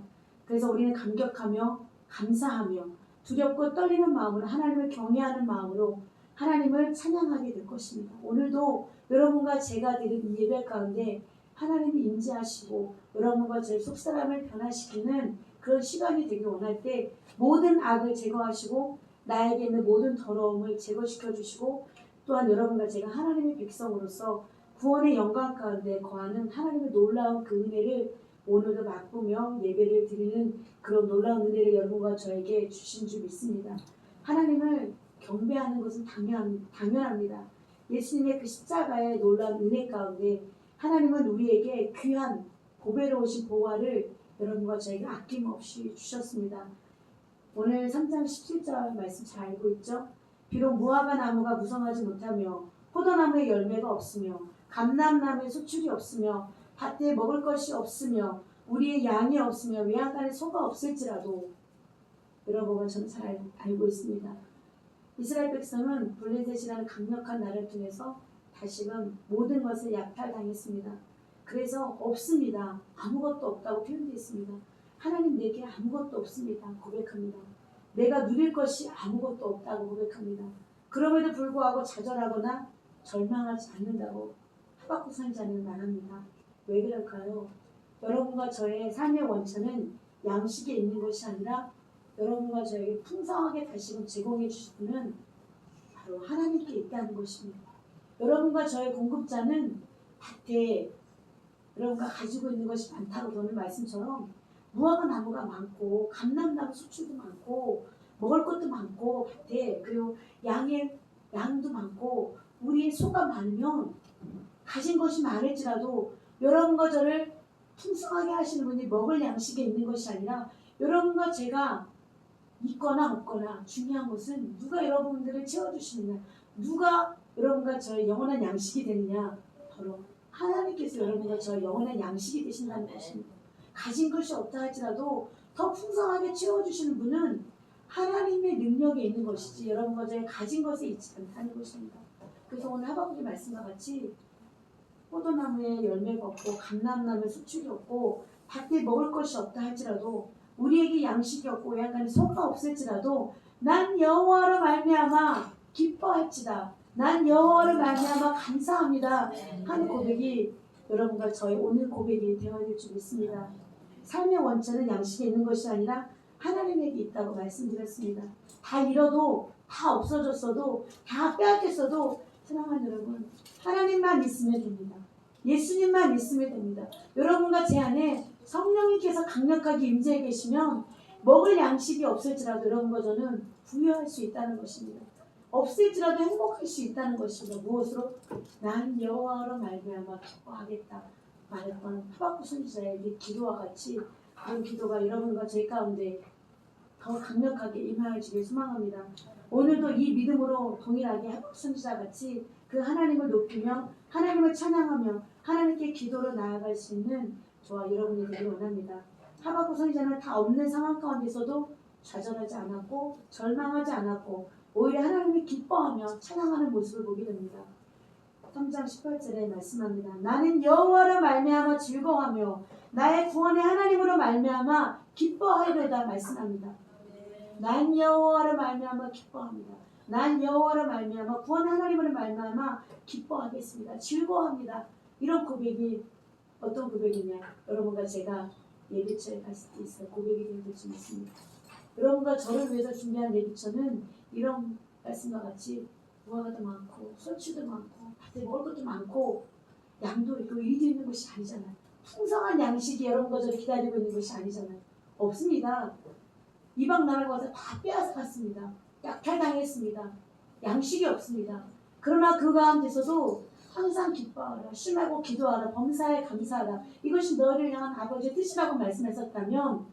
그래서 우리는 감격하며 감사하며 두렵고 떨리는 마음으로 하나님을 경외하는 마음으로 하나님을 찬양하게 될 것입니다. 오늘도 여러분과 제가 드린 이 예배 가운데 하나님이 임재하시고 여러분과 제 속사람을 변화시키는 그런 시간이 되길 원할 때 모든 악을 제거하시고 나에게 있는 모든 더러움을 제거시켜 주시고 또한 여러분과 제가 하나님의 백성으로서 구원의 영광 가운데 거하는 하나님의 놀라운 그 은혜를 오늘도 맛보며 예배를 드리는 그런 놀라운 은혜를 여러분과 저에게 주신 줄 믿습니다. 하나님을 경배하는 것은 당연합니다. 예수님의 그 십자가의 놀라운 은혜 가운데 하나님은 우리에게 귀한 보배로우신 보화를 여러분과 저에게 아낌없이 주셨습니다. 오늘 3장 17절 말씀 잘 알고 있죠? 비록 무화과 나무가 무성하지 못하며 포도나무에 열매가 없으며 감람나무에 수출이 없으며 밭에 먹을 것이 없으며 우리의 양이 없으며 외양간에 소가 없을지라도 여러분과 저는 잘 알고 있습니다. 이스라엘 백성은 블레셋이라는 강력한 나라를 통해서 다시금 모든 것을 약탈당했습니다. 그래서 없습니다. 아무것도 없다고 표현되어 있습니다. 하나님 내게 아무것도 없습니다. 고백합니다. 내가 누릴 것이 아무것도 없다고 고백합니다. 그럼에도 불구하고 좌절하거나 절망하지 않는다고 하박국 선지자는 말합니다. 왜 그럴까요? 여러분과 저의 삶의 원천은 양식에 있는 것이 아니라 여러분과 저에게 풍성하게 다시금 제공해 주실 분은 바로 하나님께 있다는 것입니다. 여러분과 저의 공급자는 밭에 여러분과 가지고 있는 것이 많다고 오늘 말씀처럼 무화과 나무가 많고 감람나무 수출도 많고 먹을 것도 많고 밭에 그리고 양도 많고 우리의 소가 많으면 가진 것이 많을지라도 여러분과 저를 풍성하게 하시는 분이 먹을 양식에 있는 것이 아니라 여러분과 제가 있거나 없거나 중요한 것은 누가 여러분들을 채워주시느냐, 누가 여러분과 저의 영원한 양식이 되느냐, 바로 하나님께서 여러분과 저의 영원한 양식이 되신다는 것입니다. 가진 것이 없다 할지라도 더 풍성하게 채워주시는 분은 하나님의 능력에 있는 것이지 여러분과 저의 가진 것에 있지 않다는 것입니다. 그래서 오늘 하박국의 말씀과 같이 포도나무에 열매가 없고 감람나무에 수출이 없고 밭에 먹을 것이 없다 할지라도 우리에게 양식이 없고 외양간에 소가 없을지라도 난 여호와로 말미암아 기뻐할지다. 난 여호와로 말미암아 감사합니다. 하는 고백이 여러분과 저의 오늘 고백이 되어야 될 줄 믿습니다. 삶의 원천은 양식에 있는 것이 아니라 하나님에게 있다고 말씀드렸습니다. 다 잃어도 다 없어졌어도 다 빼앗겼어도 사랑하는 여러분 하나님만 있으면 됩니다. 예수님만 있으면 됩니다. 여러분과 제 안에 성령님께서 강력하게 임재해 계시면 먹을 양식이 없을지라도 여러분과 저는 부유할 수 있다는 것입니다. 없을지라도 행복할 수 있다는 것입니다. 무엇으로? 난 여호와로 말미암아 기뻐하겠다 말했던 하박국 선지자의 기도와 같이 그런 기도가 여러분과 제 가운데 더 강력하게 임하여지길 소망합니다. 오늘도 이 믿음으로 동일하게 하박국 선지자 같이 그 하나님을 높이며 하나님을 찬양하며 하나님께 기도로 나아갈 수 있는 저와 여러분이 되길 원합니다. 하박국 선지자는 다 없는 상황 가운데서도 좌절하지 않았고 절망하지 않았고 오히려 하나님을 기뻐하며 찬양하는 모습을 보게 됩니다. 3장 18절에 말씀합니다. 나는 여호와로 말미암아 즐거워하며 나의 구원의 하나님으로 말미암아 기뻐하리로다 말씀합니다. 난 여호와로 말미암아 기뻐합니다. 난 여호와로 말미암아 구원의 하나님으로 말미암아 기뻐하겠습니다. 즐거워합니다. 이런 고백이 어떤 고백이냐? 여러분과 제가 예비처에 갔을 때 있어요. 고백이 된 게 좀 있습니다. 여러분과 저를 위해서 준비한 예비처는 이런 말씀과 같이 무화과도 많고 소치도 많고 밭에 먹을 것도 많고 양도 있고 일도 있는 것이 아니잖아요. 풍성한 양식이 여러분과 저를 기다리고 있는 것이 아니잖아요. 없습니다. 이방 나라 가서 다 빼앗아 갔습니다. 약탈당했습니다. 양식이 없습니다. 그러나 그 가운데서도 항상 기뻐하라, 심하고 기도하라, 범사에 감사하라. 이것이 너를 향한 아버지의 뜻이라고 말씀하셨다면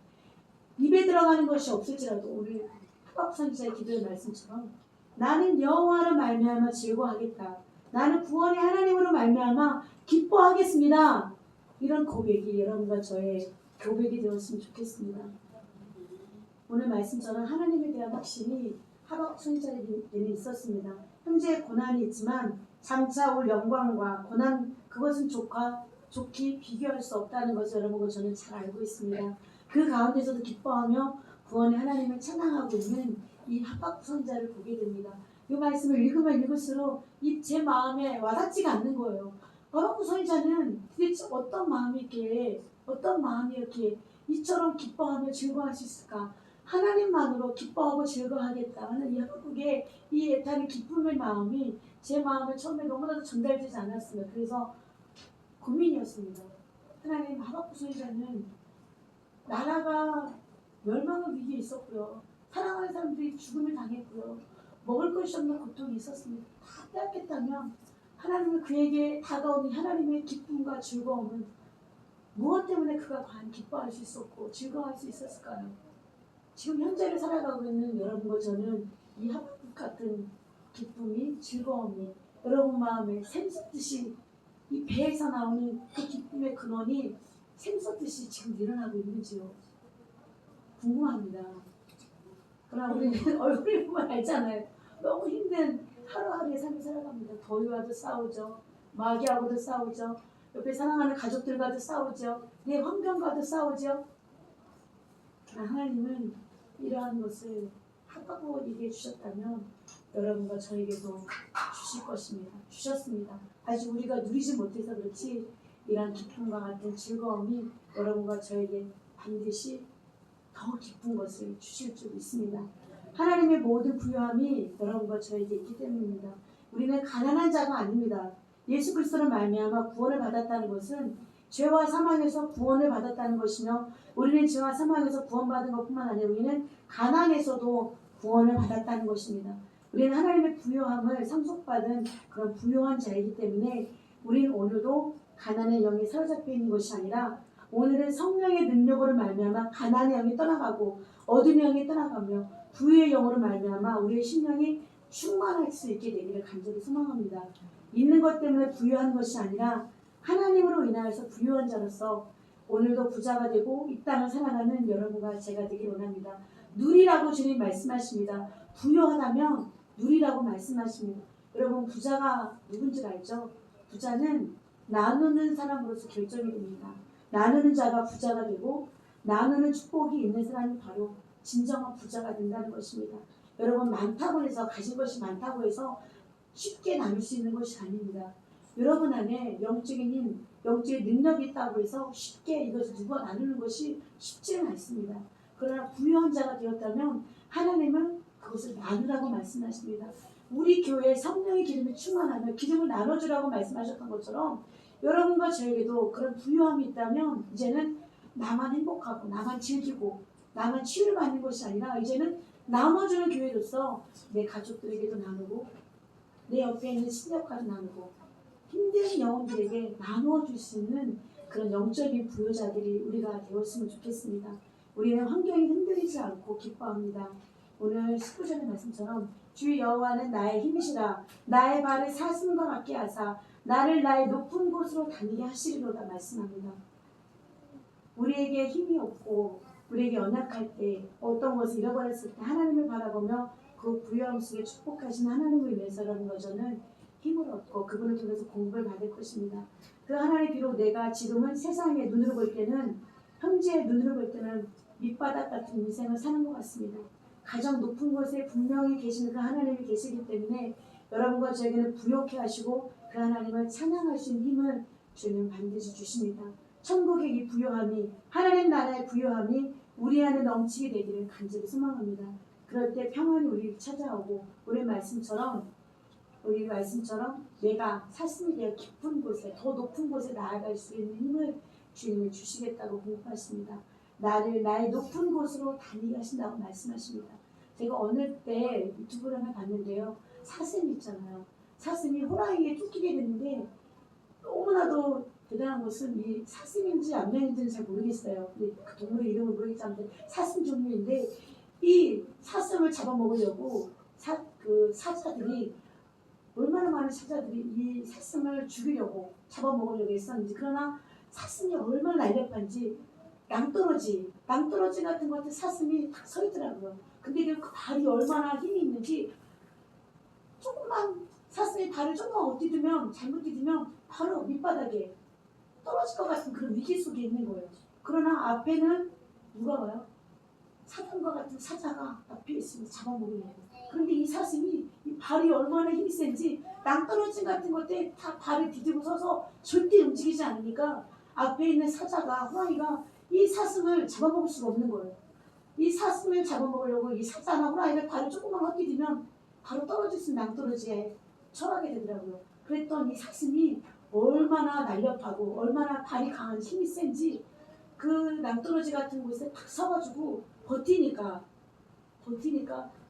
입에 들어가는 것이 없을지라도 오늘 하박국 선지자의 기도의 말씀처럼 나는 여호와로 말미암아 즐거워하겠다. 나는 구원의 하나님으로 말미암아 기뻐하겠습니다. 이런 고백이 여러분과 저의 고백이 되었으면 좋겠습니다. 오늘 말씀처럼 하나님에 대한 확신이 하박국 선지자에게는 있었습니다. 현재 고난이 있지만 장차 올 영광과 고난 그것은 좋게 비교할 수 없다는 것을 여러분과 저는 잘 알고 있습니다. 그 가운데서도 기뻐하며 구원의 하나님을 찬양하고 있는 이 하박국 선지자를 보게 됩니다. 이 말씀을 읽으면 읽을수록 제 마음에 와닿지가 않는 거예요. 하박국 선지자는 도대체 어떤 마음이 이렇게 이처럼 기뻐하며 즐거워할 수 있을까? 하나님만으로 기뻐하고 즐거워하겠다 하는 이 하박국의 이 애타는 기쁨의 마음이 제 마음에 처음에 너무나도 전달되지 않았습니다. 그래서 고민이었습니다. 하나님, 하박국 선지자는 나라가 멸망의 위기에 있었고요. 사랑하는 사람들이 죽음을 당했고요. 먹을 것이 없는 고통이 있었습니다. 다 빼앗겼다면 하나님은 그에게 다가오는 하나님의 기쁨과 즐거움은 무엇 때문에 그가 과연 기뻐할 수 있었고 즐거워할 수 있었을까요? 지금 현재를 살아가고 있는 여러분과 저는 이 하박국 같은 기쁨이 즐거움이 여러분 마음에 샘솟듯이 이 배에서 나오는 그 기쁨의 근원이 샘솟듯이 지금 일어나고 있는지요? 궁금합니다. 그러나 우리는 얼굴을 보면 알잖아요. 너무 힘든 하루하루의 삶을 살아갑니다. 더위와도 싸우죠. 마귀하고도 싸우죠. 옆에 사랑하는 가족들과도 싸우죠. 내 환경과도 싸우죠. 하나님은 이러한 것을 하박국에게 주셨다면 여러분과 저에게도 주실 것입니다. 주셨습니다. 아직 우리가 누리지 못해서 그렇지 이러한 기쁨과 같은 즐거움이 여러분과 저에게 반드시 더 기쁜 것을 주실 줄 믿습니다. 하나님의 모든 부요함이 여러분과 저에게 있기 때문입니다. 우리는 가난한 자가 아닙니다. 예수 그리스도로 말미암아 구원을 받았다는 것은 죄와 사망에서 구원을 받았다는 것이며 우리는 죄와 사망에서 구원받은 것뿐만 아니라 우리는 가난에서도 구원을 받았다는 것입니다. 우리는 하나님의 부요함을 상속받은 그런 부요한 자이기 때문에 우리는 오늘도 가난의 영에 사로잡혀 있는 것이 아니라 오늘은 성령의 능력으로 말미암아 가난의 영이 떠나가고 어둠의 영이 떠나가며 부유의 영으로 말미암아 우리의 심령이 충만할 수 있게 되기를 간절히 소망합니다. 있는 것 때문에 부유한 것이 아니라 하나님으로 인하여서 부유한 자로서 오늘도 부자가 되고 이 땅을 살아가는 여러분과 제가 되길 원합니다. 누리라고 주님 말씀하십니다. 부유하다면 누리라고 말씀하십니다. 여러분 부자가 누군지 알죠? 부자는 나누는 사람으로서 결정이 됩니다. 나누는 자가 부자가 되고 나누는 축복이 있는 사람이 바로 진정한 부자가 된다는 것입니다. 여러분 많다고 해서 가진 것이 많다고 해서 쉽게 나눌 수 있는 것이 아닙니다. 여러분 안에 영적인 힘, 영적인 능력이 있다고 해서 쉽게 이것을 누가 나누는 것이 쉽지는 않습니다. 그러나 부유한 자가 되었다면 하나님은 그것을 나누라고 말씀하십니다. 우리 교회에 성령의 기름이 충만하며 기름을 나눠주라고 말씀하셨던 것처럼 여러분과 저에게도 그런 부유함이 있다면 이제는 나만 행복하고 나만 즐기고 나만 치유를 받는 것이 아니라 이제는 나눠주는 교회로서 내 가족들에게도 나누고 내 옆에 있는 친척과도 나누고 힘든 영혼들에게 나누어 줄 수 있는 그런 영적인 부유자들이 우리가 되었으면 좋겠습니다. 우리는 환경이 흔들리지 않고 기뻐합니다. 오늘 19절의 말씀처럼 주 여호와는 나의 힘이시라 나의 발을 사슴과 같게 하사 나를 나의 높은 곳으로 다니게 하시리로다 말씀합니다. 우리에게 힘이 없고 우리에게 연약할 때 어떤 것을 잃어버렸을 때 하나님을 바라보며 그 부유함 속에 축복하신 하나님을 위해서 여러분과 저는 힘을 얻고 그분을 통해서 공부를 받을 것입니다. 그 하나님 비록 내가 지금은 세상의 눈으로 볼 때는 현재의 눈으로 볼 때는 밑바닥 같은 인생을 사는 것 같습니다. 가장 높은 곳에 분명히 계시는 그 하나님이 계시기 때문에 여러분과 저에게는 부욕해 하시고 그 하나님을 찬양할 수 있는 힘을 주는 반드시 주십니다. 천국의 이 부요함이 하나님 나라의 부요함이 우리 안에 넘치게 되기를 간절히 소망합니다. 그럴 때 평안이 우리를 찾아오고 우리 말씀처럼 내가 사슴이 되어 깊은 곳에 더 높은 곳에 나아갈 수 있는 힘을 주님이 주시겠다고 공급하십니다. 나를 나의 높은 곳으로 다니게 하신다고 말씀하십니다. 제가 어느 때 유튜브를 하나 봤는데요. 사슴이 있잖아요. 사슴이 호랑이에 쫓기게 됐는데 너무나도 대단한 것은 이 사슴인지 암양인지는 잘 모르겠어요. 그 동물의 이름을 모르겠는데 사슴 종류인데 이 사슴을 잡아먹으려고 사자들이 얼마나 많은 사자들이 이 사슴을 죽이려고 잡아먹으려고 했었는지 그러나 사슴이 얼마나 날렵한지 낭떠러지 같은 것들 사슴이 딱 서 있더라고요. 근데 그 발이 얼마나 힘이 있는지 조금만 사슴이 발을 조금만 엇디디면 잘못 디디면 바로 밑바닥에 떨어질 것 같은 그런 위기 속에 있는 거예요. 그러나 앞에는 누가 와요? 사슴과 같은 사자가 앞에 있으면 잡아먹으려고. 그런데 이 사슴이 이 발이 얼마나 힘이 센지 낭떠러지 같은 것에 다 발을 디디고 서서 절대 움직이지 않으니까 앞에 있는 사자가 호랑이가 이 사슴을 잡아먹을 수가 없는 거예요. 이 사슴을 잡아먹으려고 이 사자나 호랑이가 발을 조금만 헛디디면 바로 떨어질 수 있는 낭떠러지에 처하게 되더라고요. 그랬더니 이 사슴이 얼마나 날렵하고 얼마나 발이 강한 힘이 센지 그 낭떠러지 같은 곳에 탁 서가지고 버티니까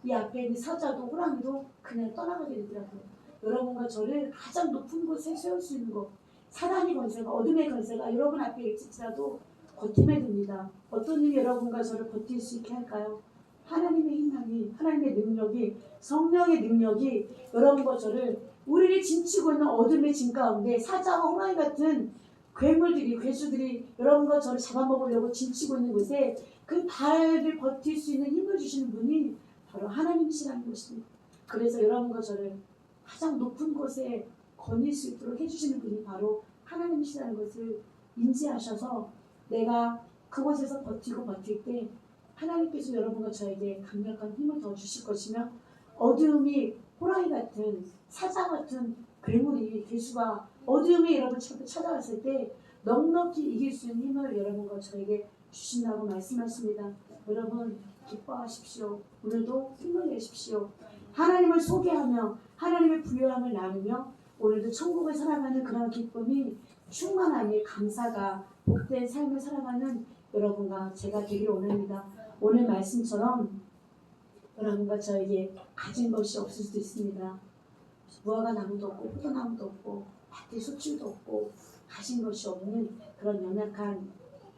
이 앞에 있는 사자도 호랑이도 그냥 떠나가게 되더라고요. 여러분과 저를 가장 높은 곳에 세울 수 있는 것 사단의 권세가 어둠의 권세가 여러분 앞에 있을지라도 버티면 됩니다. 어떤 힘이 여러분과 저를 버틸 수 있게 할까요? 하나님의 힘이 하나님의 능력이 성령의 능력이 여러분과 저를 우리를 진치고 있는 어둠의 진 가운데 사자와 호랑이 같은 괴수들이 여러분과 저를 잡아먹으려고 진치고 있는 곳에 그 발을 버틸 수 있는 힘을 주시는 분이 바로 하나님이시라는 것입니다. 그래서 여러분과 저를 가장 높은 곳에 거닐 수 있도록 해주시는 분이 바로 하나님이시라는 것을 인지하셔서 내가 그곳에서 버틸 때 하나님께서 여러분과 저에게 강력한 힘을 더 주실 것이며 어두움이 호랑이 같은 사자 같은 괴수가 어두움이 여러분 찾아왔을 때 넉넉히 이길 수 있는 힘을 여러분과 저에게 주신다고 말씀하십니다. 여러분 기뻐하십시오. 오늘도 힘을 내십시오. 하나님을 소개하며 하나님의 부요함을 나누며 오늘도 천국을 살아가는 그런 기쁨이 충만하니 감사가 복된 삶을 살아가는 여러분과 제가 되기를 원합니다. 오늘 말씀처럼 여러분과 저에게 가진 것이 없을 수도 있습니다. 무화과 나무도 없고 포도나무도 없고 밭에 소출도 없고 가진 것이 없는 그런 연약한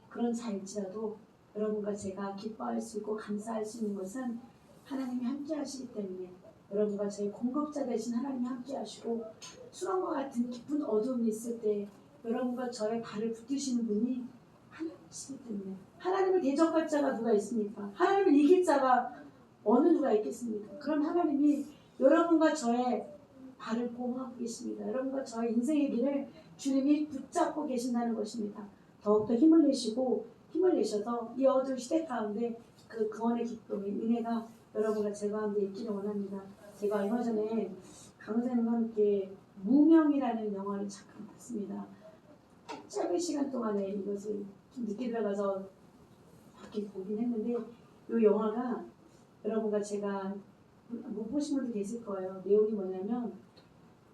그런 자일지라도 여러분과 제가 기뻐할 수 있고 감사할 수 있는 것은 하나님이 함께 하시기 때문에 여러분과 저희 공급자 되신 하나님이 함께 하시고 수렁과 같은 깊은 어두움이 있을 때 여러분과 저의 발을 붙드시는 분이 하나님이시기 때문에 하나님을 대적할 자가 누가 있습니까? 하나님을 이길 자가 어느 누가 있겠습니까? 그럼 하나님이 여러분과 저의 발을 보호하고 계십니다. 여러분과 저의 인생의 길을 주님이 붙잡고 계신다는 것입니다. 더욱더 힘을 내셔서 이 어두운 시대 가운데 그 구원의 기쁨이 은혜가 여러분과 제 가운데 있기를 원합니다. 제가 얼마 전에 강사님과 함께 무명이라는 영화를 잠깐 봤습니다. 짧은 시간 동안에 이것을 좀 늦게 들어가서 밖에 보긴 했는데 이 영화가 여러분과 제가 못 보신 분도 계실 거예요. 내용이 뭐냐면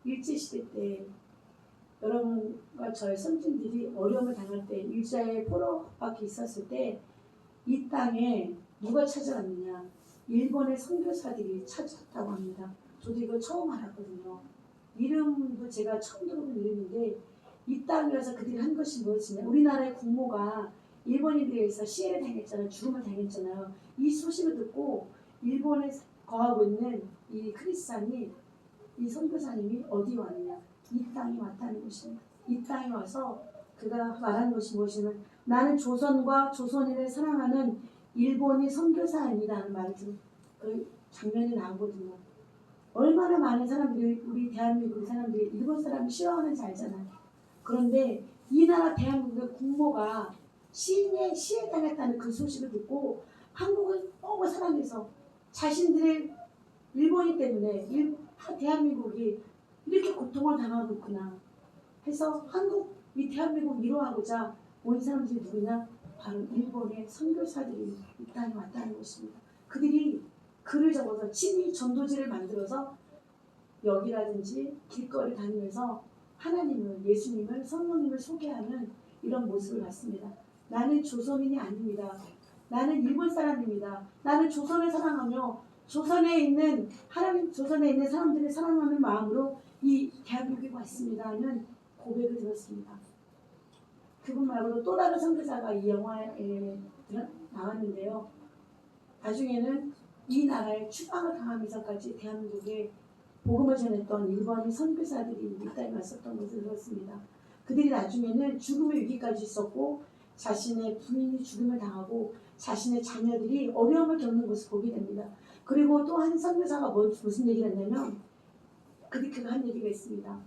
일제시대 때 여러분과 저의 선진들이 어려움을 당할 때 일자의 포로밖에 있었을 때 이 땅에 누가 찾아왔느냐 일본의 선교사들이 찾아왔다고 합니다. 저도 이걸 처음 알았거든요. 이름도 제가 처음 들어본 이름인데 이 땅에 와서 그들이 한 것이 무엇이냐 우리나라의 국모가 일본인들에 의해서 시해를 당했잖아요. 죽음을 당했잖아요. 이 소식을 듣고 일본에 거하고 있는 이 크리스찬이 이 선교사님이 어디 왔느냐 이 땅에 왔다는 것입니다. 이 땅에 와서 그가 말하는 것이 무엇이냐면 나는 조선과 조선인을 사랑하는 일본인 선교사입니다라는 말이 그 장면이 나오거든요. 얼마나 많은 사람들이 우리 대한민국 사람들이 일본 사람을 싫어하는지 알잖아요. 그런데 이 나라 대한민국의 국모가 시해 당했다는 그 소식을 듣고 한국을 너무 사랑해서 자신들의 일본인 때문에 대한민국이 이렇게 고통을 당하고 있구나 해서 한국 이 대한민국을 위로하고자 온 사람들이 누구냐? 바로 일본의 선교사들이 이 땅에 왔다는 것입니다. 그들이 글을 적어서 친히 전도지를 만들어서 역이라든지 길거리 다니면서 하나님을, 예수님을, 성령님을 소개하는 이런 모습을 봤습니다. 나는 조선인이 아닙니다. 나는 일본 사람입니다. 나는 조선을 사랑하며 조선에 있는 하나님, 조선에 있는 사람들을 사랑하는 마음으로 이 대한민국에 왔습니다 하는 고백을 들었습니다. 그분 말고도 또 다른 선교사가 이 영화에 나왔는데요. 나중에는 이 나라에 추방을 당하면서까지 대한민국에 복음을 전했던 일본의 선교사들이 이 땅에 왔었던 것을 들었습니다. 그들이 나중에는 죽음의 위기까지 있었고 자신의 부인이 죽음을 당하고 자신의 자녀들이 어려움을 겪는 것을 보게 됩니다. 그리고 또 한 선교사가 무슨 얘기를 했냐면 그가 한 얘기가 있습니다.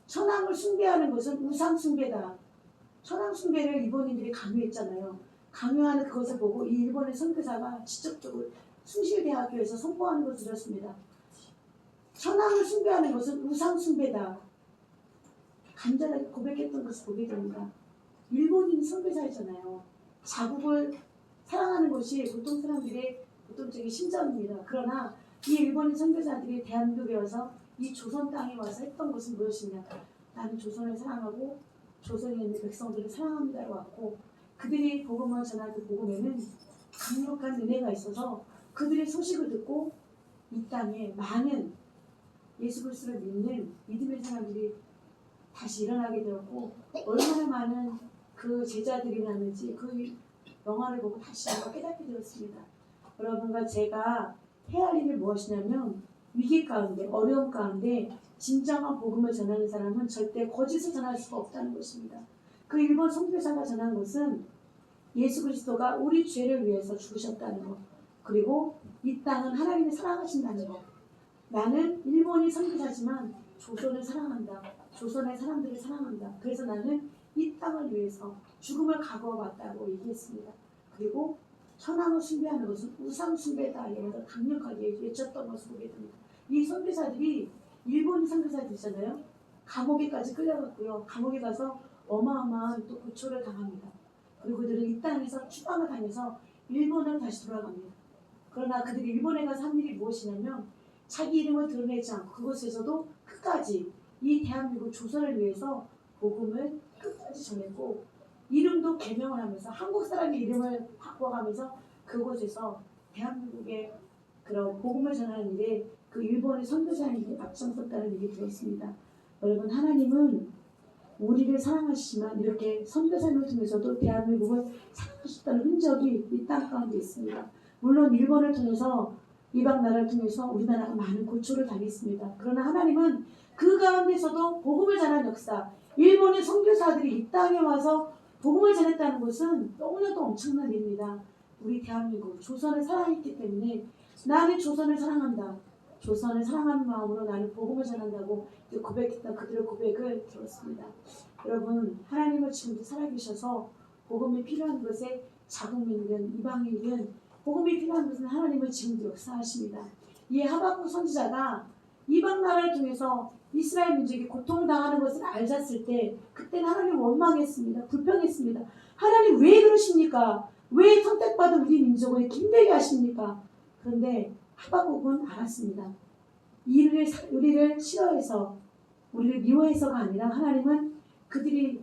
천황을 숭배하는 것은 우상 숭배다. 천황 숭배를 일본인들이 강요했잖아요. 강요하는 그것을 보고 이 일본의 선교사가 직접적으로 숭실대학교에서 선포하는 것을 들었습니다. 천황을 숭배하는 것은 우상 숭배다. 간절하게 고백했던 것을 보게 됩니다. 일본인 선교사이잖아요. 자국을 사랑하는 것이 보통 사람들의 보통적인 심정입니다. 그러나 이 일본인 선교사들이 대한민국에 와서 이 조선 땅에 와서 했던 것은 무엇이냐? 나는 조선을 사랑하고 조선에 있는 백성들을 사랑합니다로 왔고 그들이 복음을 전할 그 복음에는 강력한 은혜가 있어서 그들의 소식을 듣고 이 땅에 많은 예수 그리스도를 믿는 믿음의 사람들이 다시 일어나게 되었고 얼마나 많은 그 제자들이 났는지 그 영화를 보고 다시 제가 깨닫게 되었습니다. 여러분과 제가 해야 할 일이 무엇이냐면 위기 가운데 어려움 가운데 진정한 복음을 전하는 사람은 절대 거짓을 전할 수가 없다는 것입니다. 그 일본 선교사가 전한 것은 예수 그리스도가 우리 죄를 위해서 죽으셨다는 것 그리고 이 땅은 하나님이 사랑하신다는 것 나는 일본이 선교사지만 조선을 사랑한다. 조선의 사람들을 사랑한다. 그래서 나는 이 땅을 위해서 죽음을 각오해왔다고 얘기했습니다. 그리고 천황을 숭배하는 것은 우상 숭배다. 이러면서 강력하게 외쳤던 것을 보게 됩니다. 이 선교사들이 일본인 선교사들이잖아요. 감옥에까지 끌려갔고요. 감옥에 가서 어마어마한 또 고초를 당합니다. 그리고 그들은 이 땅에서 추방을 당해서 일본으로 다시 돌아갑니다. 그러나 그들이 일본에 가서 한 일이 무엇이냐면 자기 이름을 드러내지 않고 그곳에서도 끝까지 이 대한민국 조선을 위해서 복음을 끝까지 전했고 이름도 개명을 하면서 한국 사람의 이름을 바꿔가면서 그곳에서 대한민국의 그런 복음을 전하는 일에 그 일본의 선교사님들이 앞장섰다는 얘기 들었습니다. 여러분 하나님은 우리를 사랑하시지만 이렇게 선교사님을 통해서도 대한민국을 사랑하셨다는 흔적이 이 땅 가운데 있습니다. 물론 일본을 통해서 이방 나라를 통해서 우리나라가 많은 고초를 당했습니다. 그러나 하나님은 그 가운데서도 복음을 전한 역사 일본의 선교사들이 이 땅에 와서 복음을 전했다는 것은 너무나도 엄청난 일입니다. 우리 대한민국 조선을 사랑했기 때문에 나는 조선을 사랑한다. 조선을 사랑하는 마음으로 나는 복음을 전한다고 고백했던 그들의 고백을 들었습니다. 여러분 하나님은 지금도 살아계셔서 복음이 필요한 것에 자국민이든 이방인이든 복음이 필요한 것은 하나님은 지금도 역사하십니다. 이 하박국 선지자가 이방 나라를 통해서 이스라엘 민족이 고통당하는 것을 알았을 때 그때는 하나님 원망했습니다. 불평했습니다. 하나님 왜 그러십니까? 왜 선택받은 우리 민족을 힘들게 하십니까? 그런데 하박국은 알았습니다. 우리를 싫어해서 우리를 미워해서가 아니라 하나님은 그들이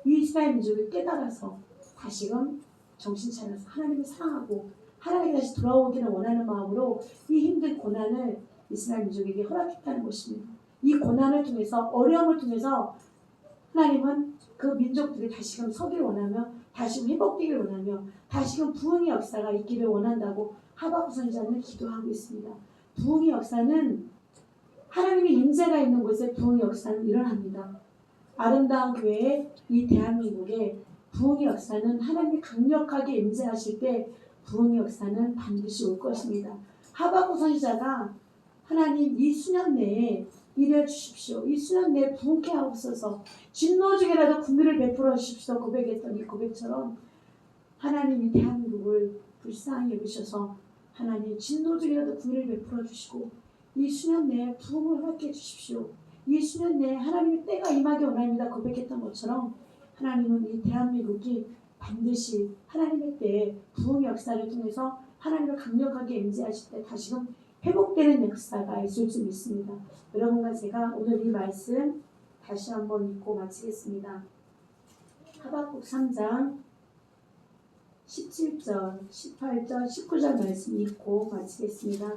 이스라엘 민족을 깨달아서 다시금 정신 차려서 하나님을 사랑하고 하나님이 다시 돌아오기를 원하는 마음으로 이 힘든 고난을 이스라엘 민족에게 허락했다는 것입니다. 이 고난을 통해서 어려움을 통해서 하나님은 그 민족들이 다시금 서기를 원하며 다시금 회복되기를 원하며 다시금 부흥의 역사가 있기를 원한다고 하박국 선지자는 기도하고 있습니다. 부흥의 역사는 하나님의 임재가 있는 곳에 부흥의 역사는 일어납니다. 아름다운 교회에 이 대한민국에 부흥의 역사는 하나님이 강력하게 임재하실 때 부흥의 역사는 반드시 올 것입니다. 하박국 선지자가 하나님 이 수년 내에 이루어 주십시오. 이 수년 내에 부흥케 하옵소서. 진노 중에라도 국민을 베풀어 주십시오. 고백했던 이 고백처럼 하나님이 대한민국을 불쌍히 여기셔서 하나님 진노 중에라도 국민을 베풀어 주시고 이 수년 내에 부흥을 허락해 주십시오. 이 수년 내에 하나님의 때가 임하기 원합니다. 고백했던 것처럼 하나님은 이 대한민국이 반드시 하나님의 때에 부흥 역사를 통해서 하나님을 강력하게 임재하실 때 다시금 회복되는 역사가 있을 줄 믿습니다. 여러분과 제가 오늘 이 말씀 다시 한번 읽고 마치겠습니다. 하박국 3장 17절, 18절, 19절 말씀 읽고 마치겠습니다.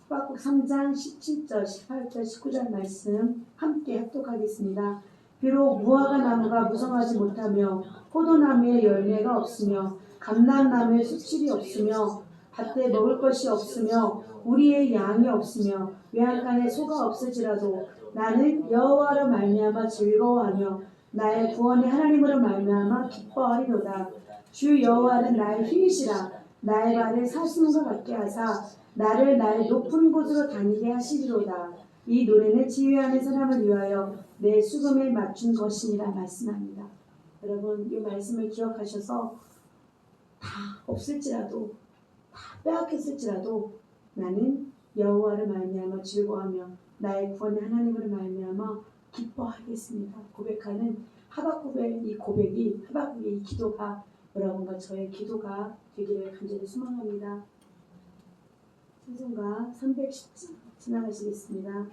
하박국 3장 17절, 18절, 19절 말씀 함께 합독하겠습니다. 비록 무화과 나무가 무성하지 못하며 포도나무에 열매가 없으며 감람나무에 수칠이 없으며 밭에 먹을 것이 없으며 우리의 양이 없으며 외양간에 소가 없을지라도 나는 여호와로 말미암아 즐거워하며 나의 구원의 하나님으로 말미암아 기뻐하리로다. 주 여호와는 나의 힘이시라. 나의 발을 사슴과 같게 하사 나를 나의 높은 곳으로 다니게 하시리로다. 이 노래는 지휘하는 사람을 위하여 내 수금에 맞춘 것이니라 말씀합니다. 여러분 이 말씀을 기억하셔서 다 없을지라도 다 빼앗겼을지라도 나는 여호와를 말미암아 즐거워하며 나의 구원의 하나님으로 말미암아 기뻐하겠습니다. 고백하는 하박국의 이 고백이 하박국의 이 기도가 여러분과 저의 기도가 되기를 간절히 소망합니다. 찬송가 310장 지나가시겠습니다.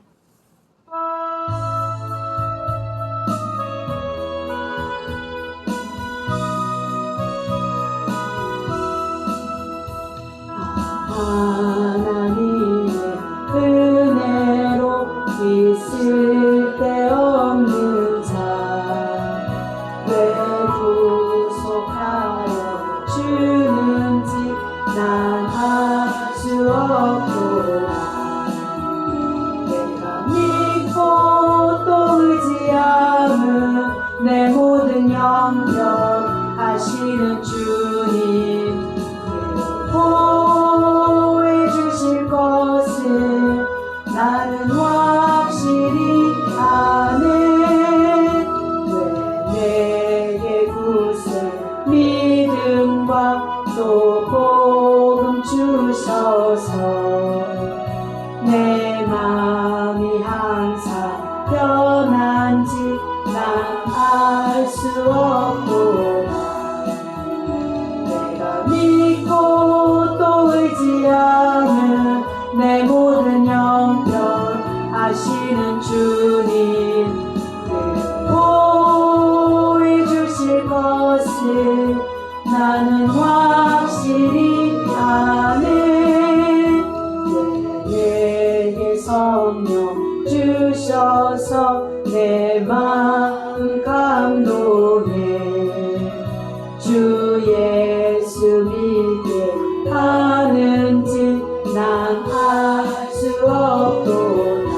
하나님의 은혜로 있을 데 없는 자 왜 구속하여 주는지 난 알 수 없도다. 내가 믿고 또 의지함은 내 모든 영역 하시는 주님 보호해 주실 것을 나는 확실히 아네. 왜 내게 구세 믿음과 또 복음 주셔서 내 마음이 항상 편한지 난 알 수 없도다. 내가 믿고 또 의지하는 내 모든 영역 아시는 주님 보호해 주실 것을 나는 확실히 아네. 왜 내게 성령 주셔서 내 마음 감동해 주 예수 믿게 하는지 난 알 수 없도다.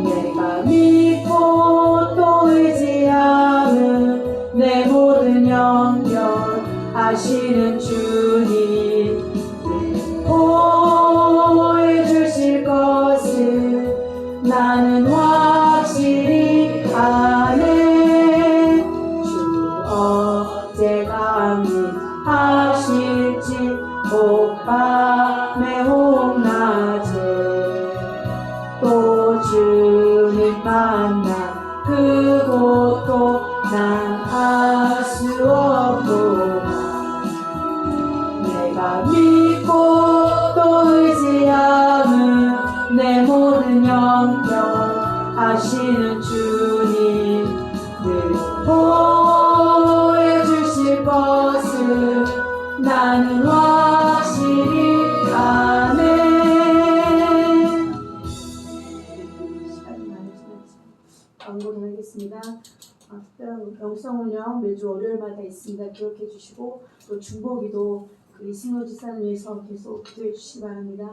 내가 믿고 또 의지하는 내 모든 영역 아시는 주님 보호해 주실 것을 나는 확실히 아네. 주 어제 강림 하실지 오밤에 홍낮에 또 주님 만나 그곳도 난 알 수 없도다. 내가 믿고 또 의지함은 내 모든 영역 아시는 주님 늘 보호해 주실 것을 나는 확실히 아네. 시간이 많이 지났죠. 광고를 하겠습니다. 특별한 영성운영 매주 월요일마다 있습니다. 기억해 주시고 또 중보기도 그 이승호 지사를 위해서 계속 기도해 주시기 바랍니다.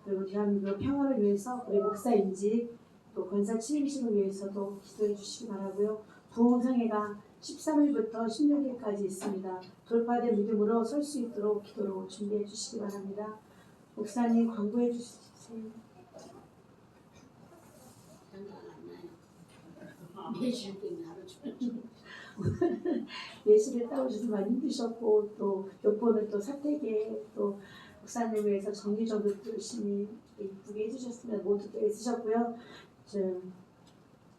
그리고 대한민국 평화를 위해서 우리 목사인직 또 권사 취임식을 위해서도 기도해 주시기 바라고요. 부흥성회가 13일부터 16일까지 있습니다. 돌파된 믿음으로 설 수 있도록 기도로 준비해 주시기 바랍니다. 목사님 광고해 주세요. 예실 때문에 하루 종일 예시를 따오셔서 많이 힘드셨고 또 몇 번은 또 사택에 또 목사님을 위해서 정기적으로 열심히 이쁘게 해주셨으면 모두 또 애쓰셨고요.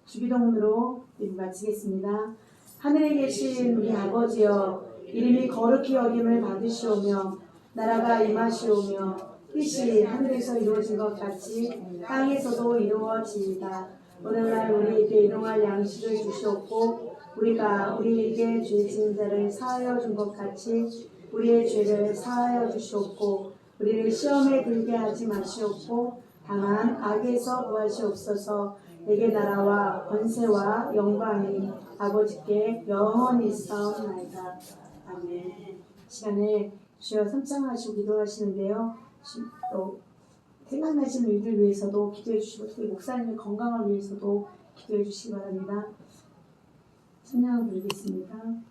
주기도문으로 마치겠습니다. 하늘에 계신 우리 아버지여, 이름이 거룩히 여김을 받으시오며 나라가 임하시오며 뜻이 하늘에서 이루어진 것 같이 땅에서도 이루어지이다. 오늘날 우리에게 일용할 양식을 주시옵고 우리가 우리에게 죄 지은 자를 사하여 준 것 같이 우리의 죄를 사하여 주시옵고 우리를 시험에 들게 하지 마시옵고 다만 악에서 구하시옵소서. 내게 나라와 권세와 영광이 아버지께 영원히 있사옵나이다. 아멘. 시간에 주여 삼창하시고 기도하시는데요. 또 생각나시는 일들 위해서도 기도해 주시고 특히 목사님의 건강을 위해서도 기도해 주시기 바랍니다. 찬양을 부르겠습니다.